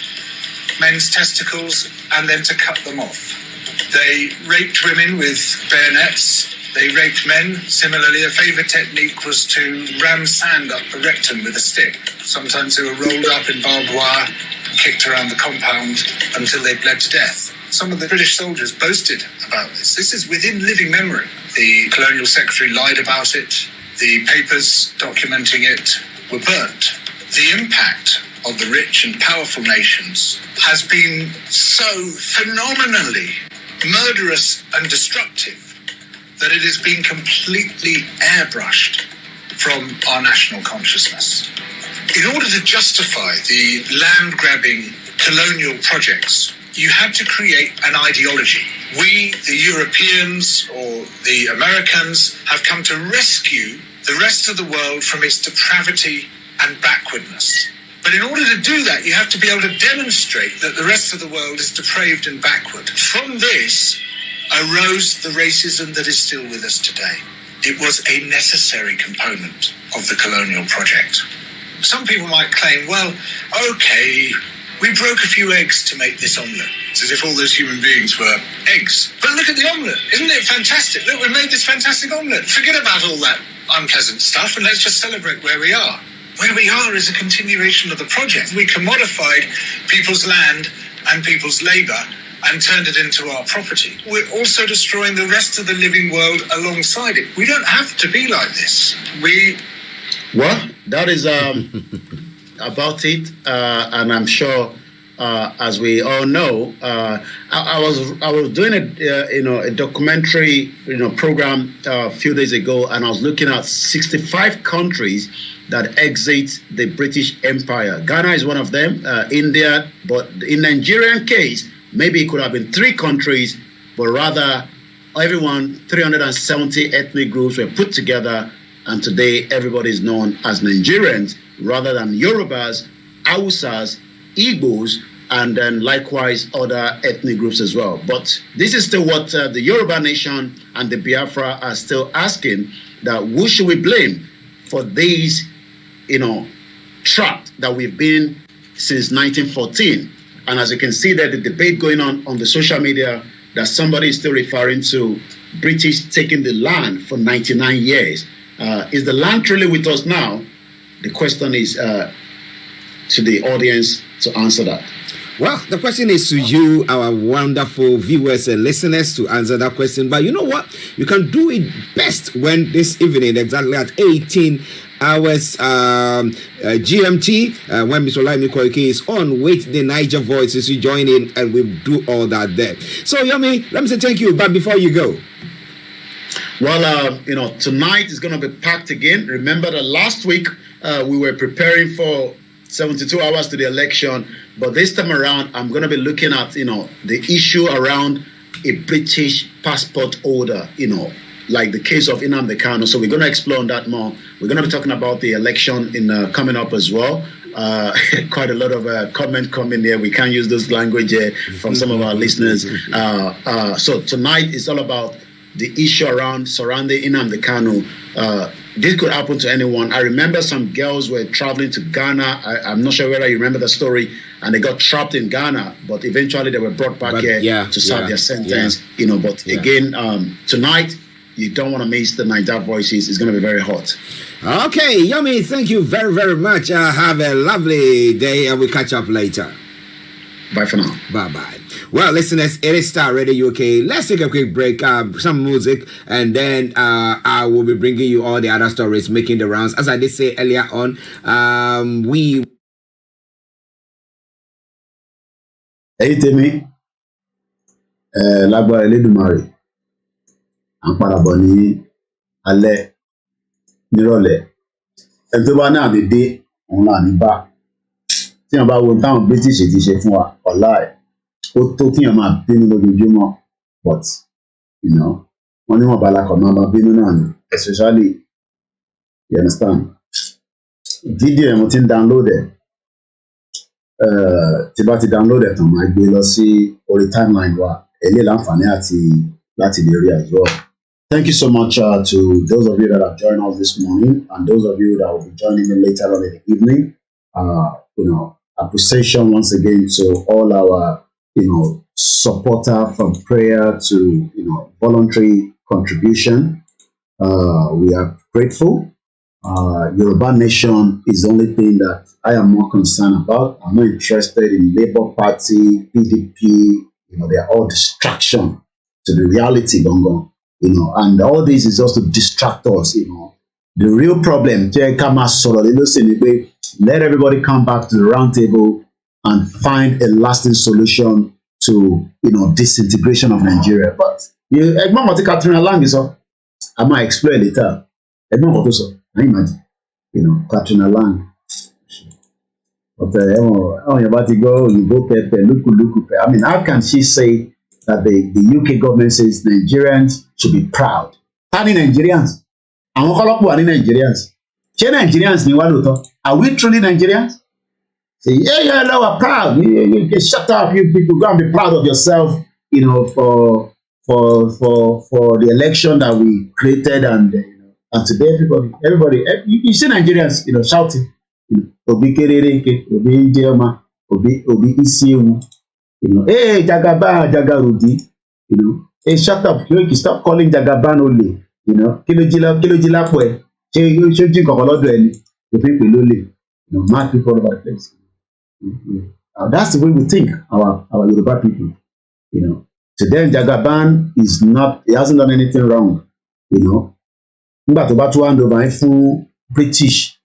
men's testicles and then to cut them off. They raped women with bayonets. They raped men. Similarly, a favourite technique was to ram sand up the rectum with a stick. Sometimes they were rolled up in barbed wire and kicked around the compound until they bled to death. Some of the British soldiers boasted about this. This is within living memory. The Colonial Secretary lied about it. The papers documenting it were burnt. The impact of the rich and powerful nations has been so phenomenally murderous and destructive that it has been completely airbrushed from our national consciousness. In order to justify the land-grabbing colonial projects, you had to create an ideology. We, the Europeans or the Americans, have come to rescue the rest of the world from its depravity and backwardness. But in order to do that, you have to be able to demonstrate that the rest of the world is depraved and backward. From this arose the racism that is still with us today. It was a necessary component of the colonial project. Some people might claim, well, okay, we broke a few eggs to make this omelette. It's as if all those human beings were eggs. But look at the omelette. Isn't it fantastic? Look, we made this fantastic omelette. Forget about all that unpleasant stuff and let's just celebrate where we are. Where we are is a continuation of the project. We commodified people's land and people's labour and turned it into our property. We're also destroying the rest of the living world alongside it. We don't have to be like this. Well, that is about it, and I'm sure, as we all know, I was doing a documentary program a few days ago, and I was looking at 65 countries that exit the British Empire. Ghana is one of them, India, but in Nigerian case, maybe it could have been 3 countries, but rather 370 ethnic groups were put together, and today everybody is known as Nigerians rather than Yorubas, Hausas, Igbos, and then likewise other ethnic groups as well. But this is still what the Yoruba nation and the Biafra are still asking, that who should we blame for these, trap that we've been since 1914. And as you can see there, the debate going on the social media, that somebody is still referring to British taking the land for 99 years. Is the land truly with us now? The question is to the audience to answer that. Well, the question is to you, our wonderful viewers and listeners, to answer that question. But you know what? You can do it best when this evening, exactly at 18 hours GMT, when Mr. Olayomi Koiki is on with the Niger Voices, you join in and we'll do all that there. So, Yomi, let me say thank you. But before you go, well, tonight is going to be packed again. Remember that last week we were preparing for 72 hours to the election, but this time around I'm going to be looking at the issue around a British passport holder, like the case of Nnamdi Kanu. So we're going to explore on that more. We're going to be talking about the election in coming up as well. Quite a lot of comment coming here. We can't use this language from some of our listeners. So tonight is all about the issue surrounding Nnamdi Kanu. This could happen to anyone. I remember some girls were traveling to Ghana. I'm not sure whether you remember the story, and they got trapped in Ghana, but eventually they were brought back here to serve their sentence. Again, tonight you don't want to miss the Niger Voices. It's going to be very hot. Okay, Yomi, thank you very, very much. Have a lovely day, and we'll catch up later. Bye for now. Bye-bye. Well, listeners, it is Starr Radio UK. Let's take a quick break, some music, and then I will be bringing you all the other stories making the rounds. As I did say earlier on, we... Hey, Temi. Lágbára Elédùmarè. À ń padà bọ̀ ní alẹ́ nírọ̀lẹ́. Ẹni tó bá ní àdédé, òun náà ní bá. Tí wọ́n bá wo táwọn British ti ṣe fún wa, ọ̀la ẹ̀. Ó tó kíyàn máa bínú lójoojúmọ́, but Only one balak on Mama Binunan, especially, you understand? Video I'm downloaded. Tí bá ti download ẹ̀ tán máa gbé lọ sí orí timeline wa eléyìí láǹfààní láti lè rí as well. Thank you so much to those of you that have joined us this morning and those of you that will be joining me later on in the evening. Appreciation once again to all our supporter from prayer to voluntary contribution. We are grateful. Yoruba nation is the only thing that I am more concerned about. I'm not interested in Labour Party, PDP. They are all distraction to the reality, and all this is just to distract us. The real problem, let everybody come back to the round table and find a lasting solution to disintegration of Nigeria. But Katrina Lang is up. I might explain later. I imagine, Katrina Lang. But you go pepe, look. I mean, how can she say that the UK government says Nigerians should be proud? Tani Nigerians? Àwọn ọlọ́pàá ní Nigerians. Ṣé Nigerians ni wá lóòótọ́? Are we truly Nigerians? Say, yeah, no, we're proud. You shut up, you people. Go and be proud of yourself, for the election that we created and today everybody, you see Nigerians, shouting, Obi Kerereke, Obi Jema, Obi Isiewu, hey Jagarudi, hey shut up, stop calling Jagaban only, Kilojila Pwe, Shoji Kokolodo, the people only, mad people all over the place. That's the way we think, our Yoruba people, To them, Jagaban is not, he hasn't done anything wrong, Nígbà tó bá tún hand over fún British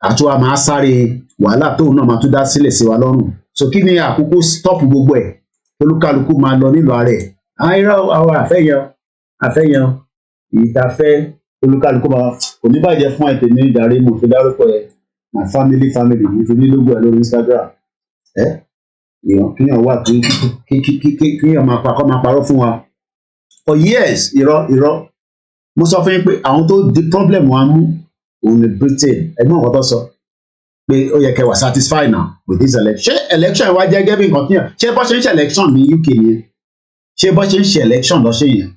àtúwà máa sáré wàhálà tóun náà máa tún dá sílẹ̀ sí wa lọ́rùn. So kí ni àkókò stop gbogbo ẹ̀ olúkálukú máa lọ nílò ara ẹ̀. Àìrọ̀ àwọn àfẹ́yàn ìtafẹ́ olúkálukú máa kò ní bàjẹ́ fún ẹ̀tẹ̀ ní ìdarí mo fi dárúkọ ẹ̀ my family mo fi ní lógo ẹ̀ lórí Instagram. Kíyàn wà kíyàn máa parọ́ fún wa. For years irọ́. Mo sọ fún yín pé àwọn tó di problem wa mú òun ní Britain ẹgbọ́n nǹkan tó sọ pé ó yẹ kẹ́ wà satisfied now with this election. Ṣé election wa jẹ́ gẹ́gẹ́ bí nǹkan tíyàn ṣé bọ́ ṣe ń ṣe election ní UK nìyẹn ṣé bọ́ ṣe ń ṣe election lọ́ṣẹ̀ yẹn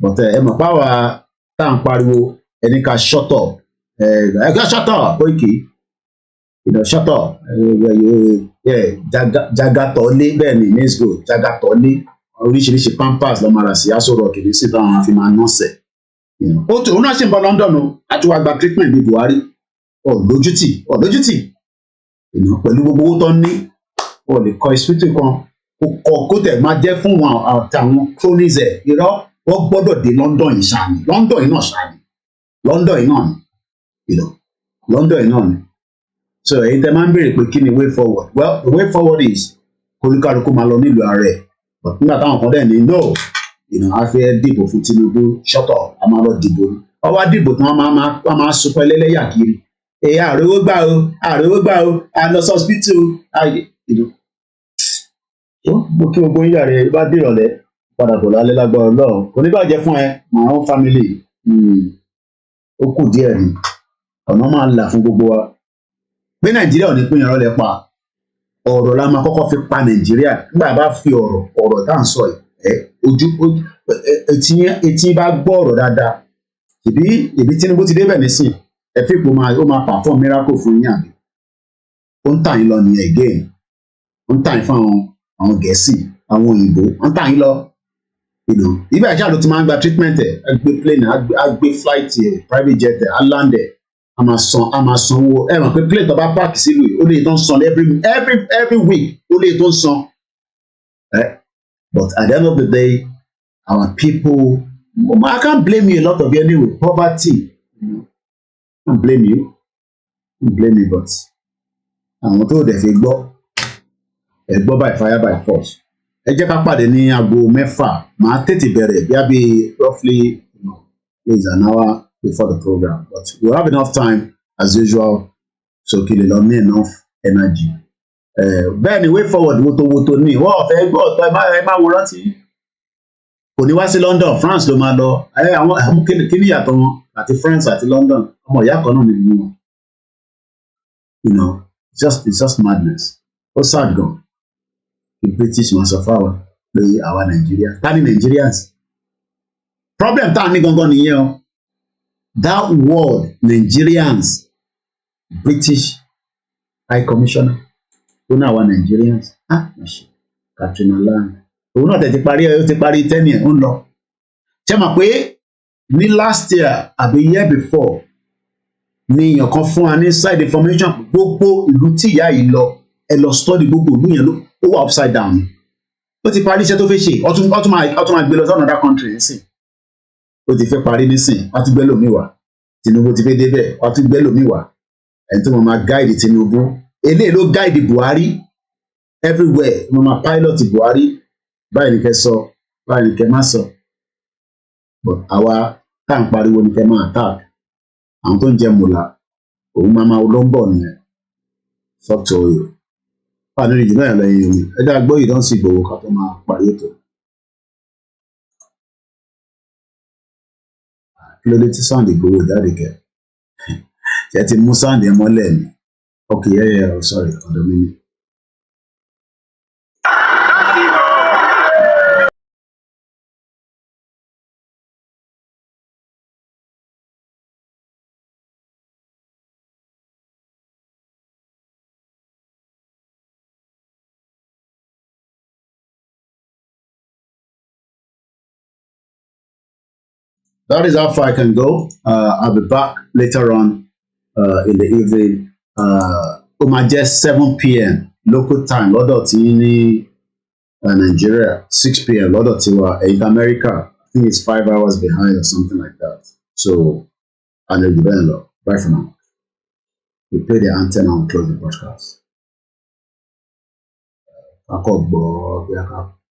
but ẹ mọ̀ páwa tá à ń pariwo ẹni ká shut up shut up Koiki shut up jagatọ́lé bẹ́ẹ̀ ni let's go jagatọ́lé oríṣiríṣi pampers lọ́ máa rà sí aṣọ rọ̀ kìíní sí táwọn afi máa nọ́ọ̀sẹ̀. Òun náà ṣe ń bọ̀ London láti wá gba treatment ní Buhari ọ̀lójútì pẹ̀lú gbogbo owó tó ń ní lè kọ́ hospital kan kó tẹ̀ máa jẹ́ fún wọn àtàwọn cronies ẹ̀ wọ́n gbọ́dọ̀ dé London yìí ṣáà ni London yìí náà ni so èyí tẹ́ máa ń béèrè pé kí ni way forward well the way forward is kólúkálukú máa lọ nílùú ààrẹ but nígbà táwọn kan dẹ̀ ní no. A fẹ́ dìbò fún Tinubu ṣọ́tọ̀ a máa lọ dìbò ní ọwọ́ dìbò tí wọ́n máa sọpẹ́ lẹ́lẹ́yà kiri àròwó gbà o àlọ́sọ hospital mo kí gbogbo yíyà rẹ bá dìrọ̀lẹ́ padà bọ̀ lálẹ́ lágbára Ọlọ́run kò ní bàjẹ́ fún ẹ my own family ó kù díẹ̀ ni ọ̀nà máa là fún gbogbo wa pé Nàìjíríà ò ní pín ìrọ̀lẹ́ pa ọ̀rọ̀ la máa kọ́kọ́ fi pa Nàìjíríà nígbà bá fi ọ̀rọ̀ tá à ń sọ yìí etí bá gbọ́ ọ̀rọ̀ dáadáa ìbí Tinubu ti débẹ̀ nísìn ẹ fi ipò ó máa perform miracle fún yín àbí ó ń tà yín lọ nìyẹn again ó ń tà yín fún àwọn Gẹ̀ẹ́sì àwọn òyìnbó ó ń tà yín lọ ibà ìjà ló ti máa ń gba treatment ẹ̀ á gbé plane á gbé flight ẹ̀ private jet ẹ̀ á land ẹ̀ a máa sanwó ẹ mọ̀ pé plane tó bá park sílùú ó lè tó ń san every week ó lè tó ń san but at the end of the day our people I can't blame you a lot of you anyway poverty I can't blame you but àwọn tó dẹ̀ fi gbọ́ ẹ gbọ́ by fire by force ẹ jẹ́ ká pàdé ní aago 6 màá tètè bẹ̀rẹ̀ bí a bí roughly is an hour before the program but we'll have enough time as usual so kí lè lọ ní enough energy bẹ́ẹ̀ ni way forward woto ní wọ́n fẹ́ gbọ́ ọ̀tọ̀ ẹ má wo rántí kò ní wá sí London, France ló máa lọ. Àwọn kíni yàtọ̀ wọn àti France àti London, ọmọ ìyá kan náà nìyí wọn. You know, it's just madness. Ó sad gan. The British wọn sọ fáwọn pé àwa Nigeria, ta ni Nigerians? Problem tá a ní gangan nìyẹn o. That word Nigerians, British High Commissioner, ó ní àwa Nigerians. Katrina Land. Òun náà tẹ̀ ti parí 10 years ń lọ. Ṣé mọ̀ pé ní last year àbí year before ni èèyàn kan fún wa ní side information gbogbo ìlú tí ìyá yìí lọ ẹ lọ study gbogbo ìlú yẹn ó wà upside down. Ó ti parí iṣẹ́ tó fẹ́ ṣe ọtún máa gbé lọ sí another country nísìn. Ó ti fẹ́ parí nísìn wọ́n ti gbé lòmíì wá. Tinubu ti fẹ́ débẹ̀ wọ́n ti gbé lòmíì wá. Ẹni tó máa guide Tinubu eléyìí ló guide Buhari everywhere mo máa pilot Buhari báyìí ní kẹ́ sọ báyìí ní kẹ́ má sọ. But àwa tá à ń pariwo ní kẹ́ máa attack àwọn tó ń jẹ mùlá òun máa ló ń bọ̀ nìyẹn. Sọ́tò oyè pàdé ìjì náà lẹ́yìn omi ẹ̀dá gbọ́ yìí dán sí Ìgbòho ká tó máa parí ètò. Kí ló dé tí Sunday Ìgbòho jáde kẹ ṣe ti mú Sunday mọ́lẹ̀ ni. Okay, yeah, sorry, ọ̀dọ̀ mi ni. That is how far I can go. I'll be back later on in the evening. Ó máa jẹ́ 7 p.m. local time lọ́dọ̀ tí ní Nigeria, 6 p.m. lọ́dọ̀ tí wà in America. I think it's 5 hours behind or something like that. So, and it'll be very low. Bye for now. We play the anthem and close the broadcast. I can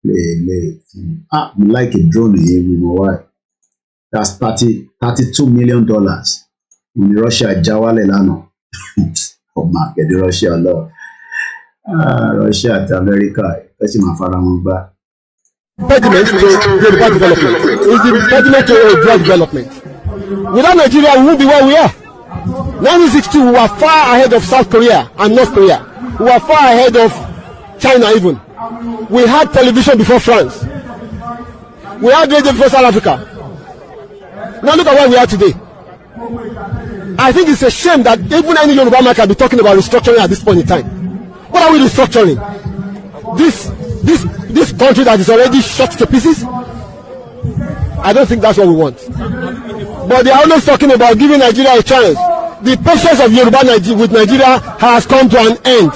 play. We like a drone here, we know why. That's $32 million. In Russia, Jawale Lano. Oh my God, the Russia law. Russia and America. That's my father. Impediment to Yoruba development is the impediment to Yoruba development. Without Nigeria, we won't be where we are. 1962, we were far ahead of South Korea and North Korea. We were far ahead of China even. We had television before France. We had radio before South Africa. Now look at where we are today. I think it's a shame that even any Yoruba man can be talking about restructuring at this point in time. What are we restructuring? This country that is already shot to pieces? I don't think that's what we want. But they are always talking about giving Nigeria a chance. The patience of Yoruba with Nigeria has come to an end.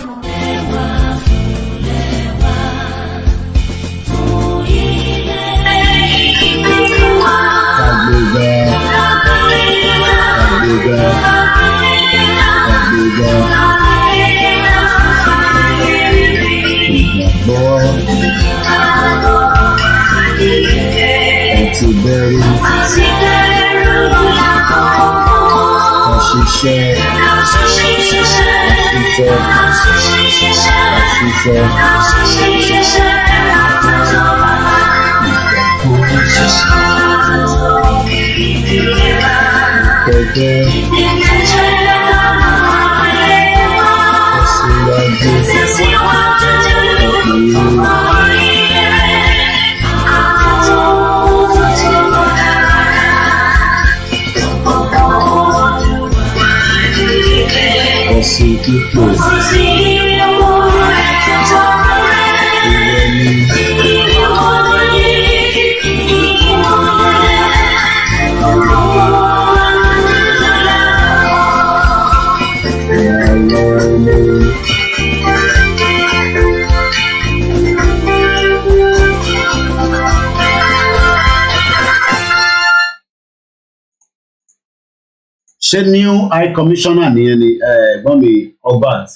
Ṣé new high commissioner nìyẹn ni ẹ̀gbọ́n mi Obat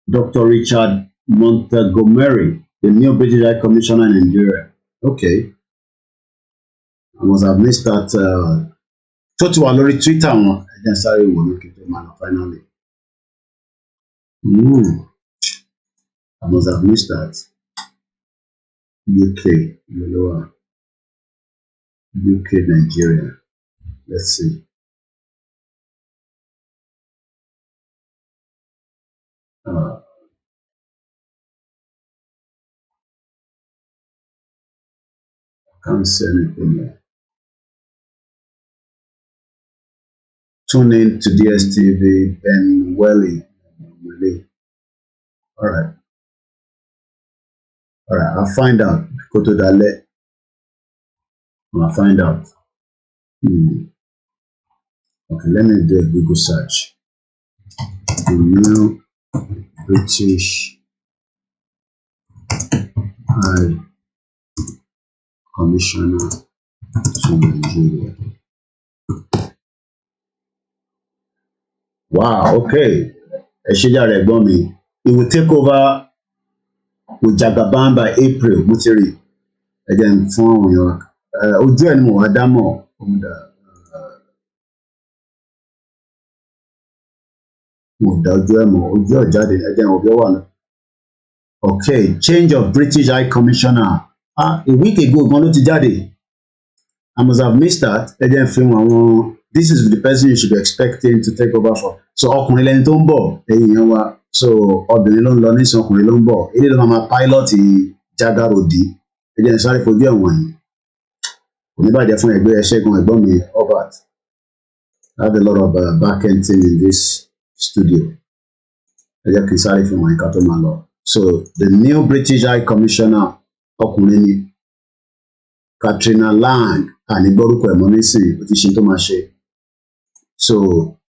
Dr. Richard Montgomery, the new British High Commissioner in Nigeria. Okay, I must have missed that. Tó ti wà lórí Twitter wọn ẹ̀jẹ̀ sáré wò lókè tó máa lọ finally. I must have missed that. UK, Yoruba. UK, Nigeria. Let's see. Can't say anything here. Tune in to DSTV, Ben Welly. All right. I'll find out. Go to Dale. I'll find out. Okay, let me do a Google search. The new British High Commissioner to Nigeria. Wow, okay. It will take over with Jagaban by April. Mutiri. Again, phone your ojú ẹ̀ ni mo wá dámọ̀ mo dá ojú ẹ̀ mọ̀ ojú ẹ̀ jáde again òbí wà náà. Okay, change of British High Commissioner. A week ago gan ló ti jáde. I must have missed that. Again, film àwọn this is the person you should be expecting to take over for. So ọkùnrin lẹni tó ń bọ̀ ẹ̀yìn yẹn wá. So obìnrin ló ń lọ nísìnyí ọkùnrin ló ń bọ̀. Ilé ló máa pilot Jagarodi. Again, sáré fojú ẹ̀wọ̀n yìí. Oníbàjẹ́ fún ẹgbẹ́ Ṣẹ́gun ẹ̀gbọ́n mi Albert. I have a lot of back-end team in this studio. Ẹ jẹ́ kí n sáré fún wọn ìka tó máa lọ. So the new British High Commissioner ọkùnrin ni Katrina Lang ànígbórúkọ ẹ̀mọ́ nísìnyí ó ti ṣe tó máa ṣe. So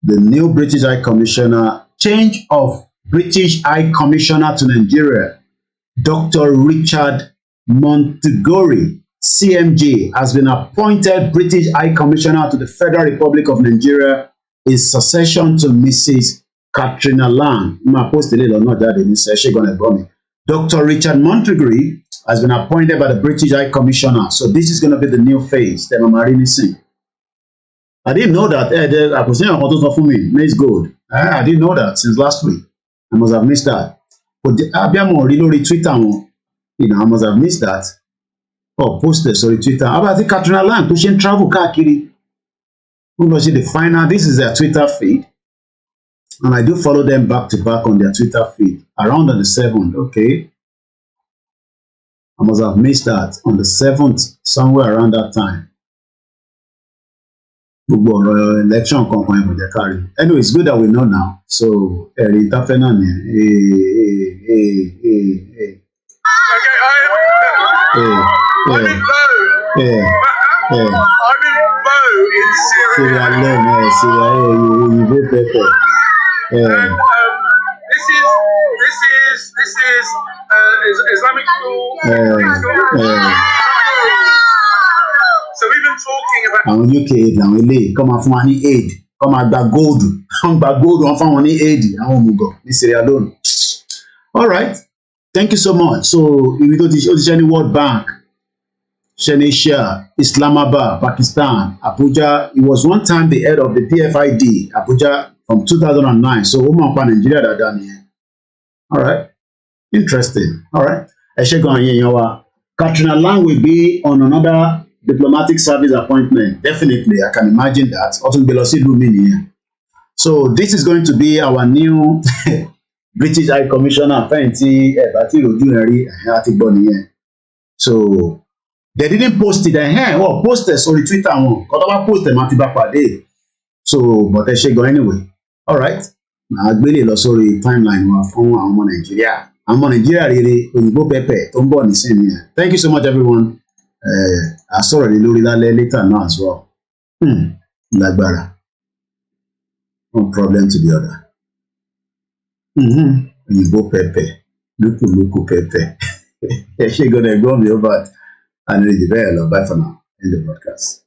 the new British High Commissioner, change of British High Commissioner to Nigeria, Dr. Richard Montgomery, CMJ, has been appointed British High Commissioner to the Federal Republic of Nigeria in succession to Mrs. Katrina Lang. Dr. Richard Montgomery has been appointed by the British High Commissioner. So this is going to be the new phase. I didn't know that. I was saying for me, Maze Gold. I didn't know that since last week. I must have missed that. But Twitter, I must have missed that. Posted sorry Twitter. How about the Katrina Lang pushing travel káàkiri? Who knows the final? This is their Twitter feed, and I do follow them back to back on their Twitter feed around on the 7th. Okay, I must have missed that on the 7th, somewhere around that time. Election anyway, it's good that we know now. So I'm in Bow in Syria. You go better. And this is Islamic school. So we've been talking about. Àwọn UK làwọn eléyìí kọ́ máa fún wa ní aid kọ́ máa gba gold wọ́n gba gold wọ́n fún wọn ní aid àwọn òmùgọ̀ ní Sierra Leone. All right, thank you so much. So ibi tó ti ṣe ní World Bank. Shenisha, Islamabad, Pakistan, Abuja. He was one time the head of the PFID, Abuja, from 2009. So, Nigeria that done here. All right, interesting. All right, Katrina Lang will be on another diplomatic service appointment. Definitely, I can imagine that. So, this is going to be our new British High Commissioner. So. They didn't post it. Post it on Twitter. Post them so, but they should go anyway. All right. I'll be a sorry timeline from our Nigeria. I'm on Nigeria really. Pepe. Thank you so much, everyone. I saw a little later now as well. Lagbara. One problem to the other. Pepe. Luku Pepe. They should go there. Go me over. And bye for now in the broadcast.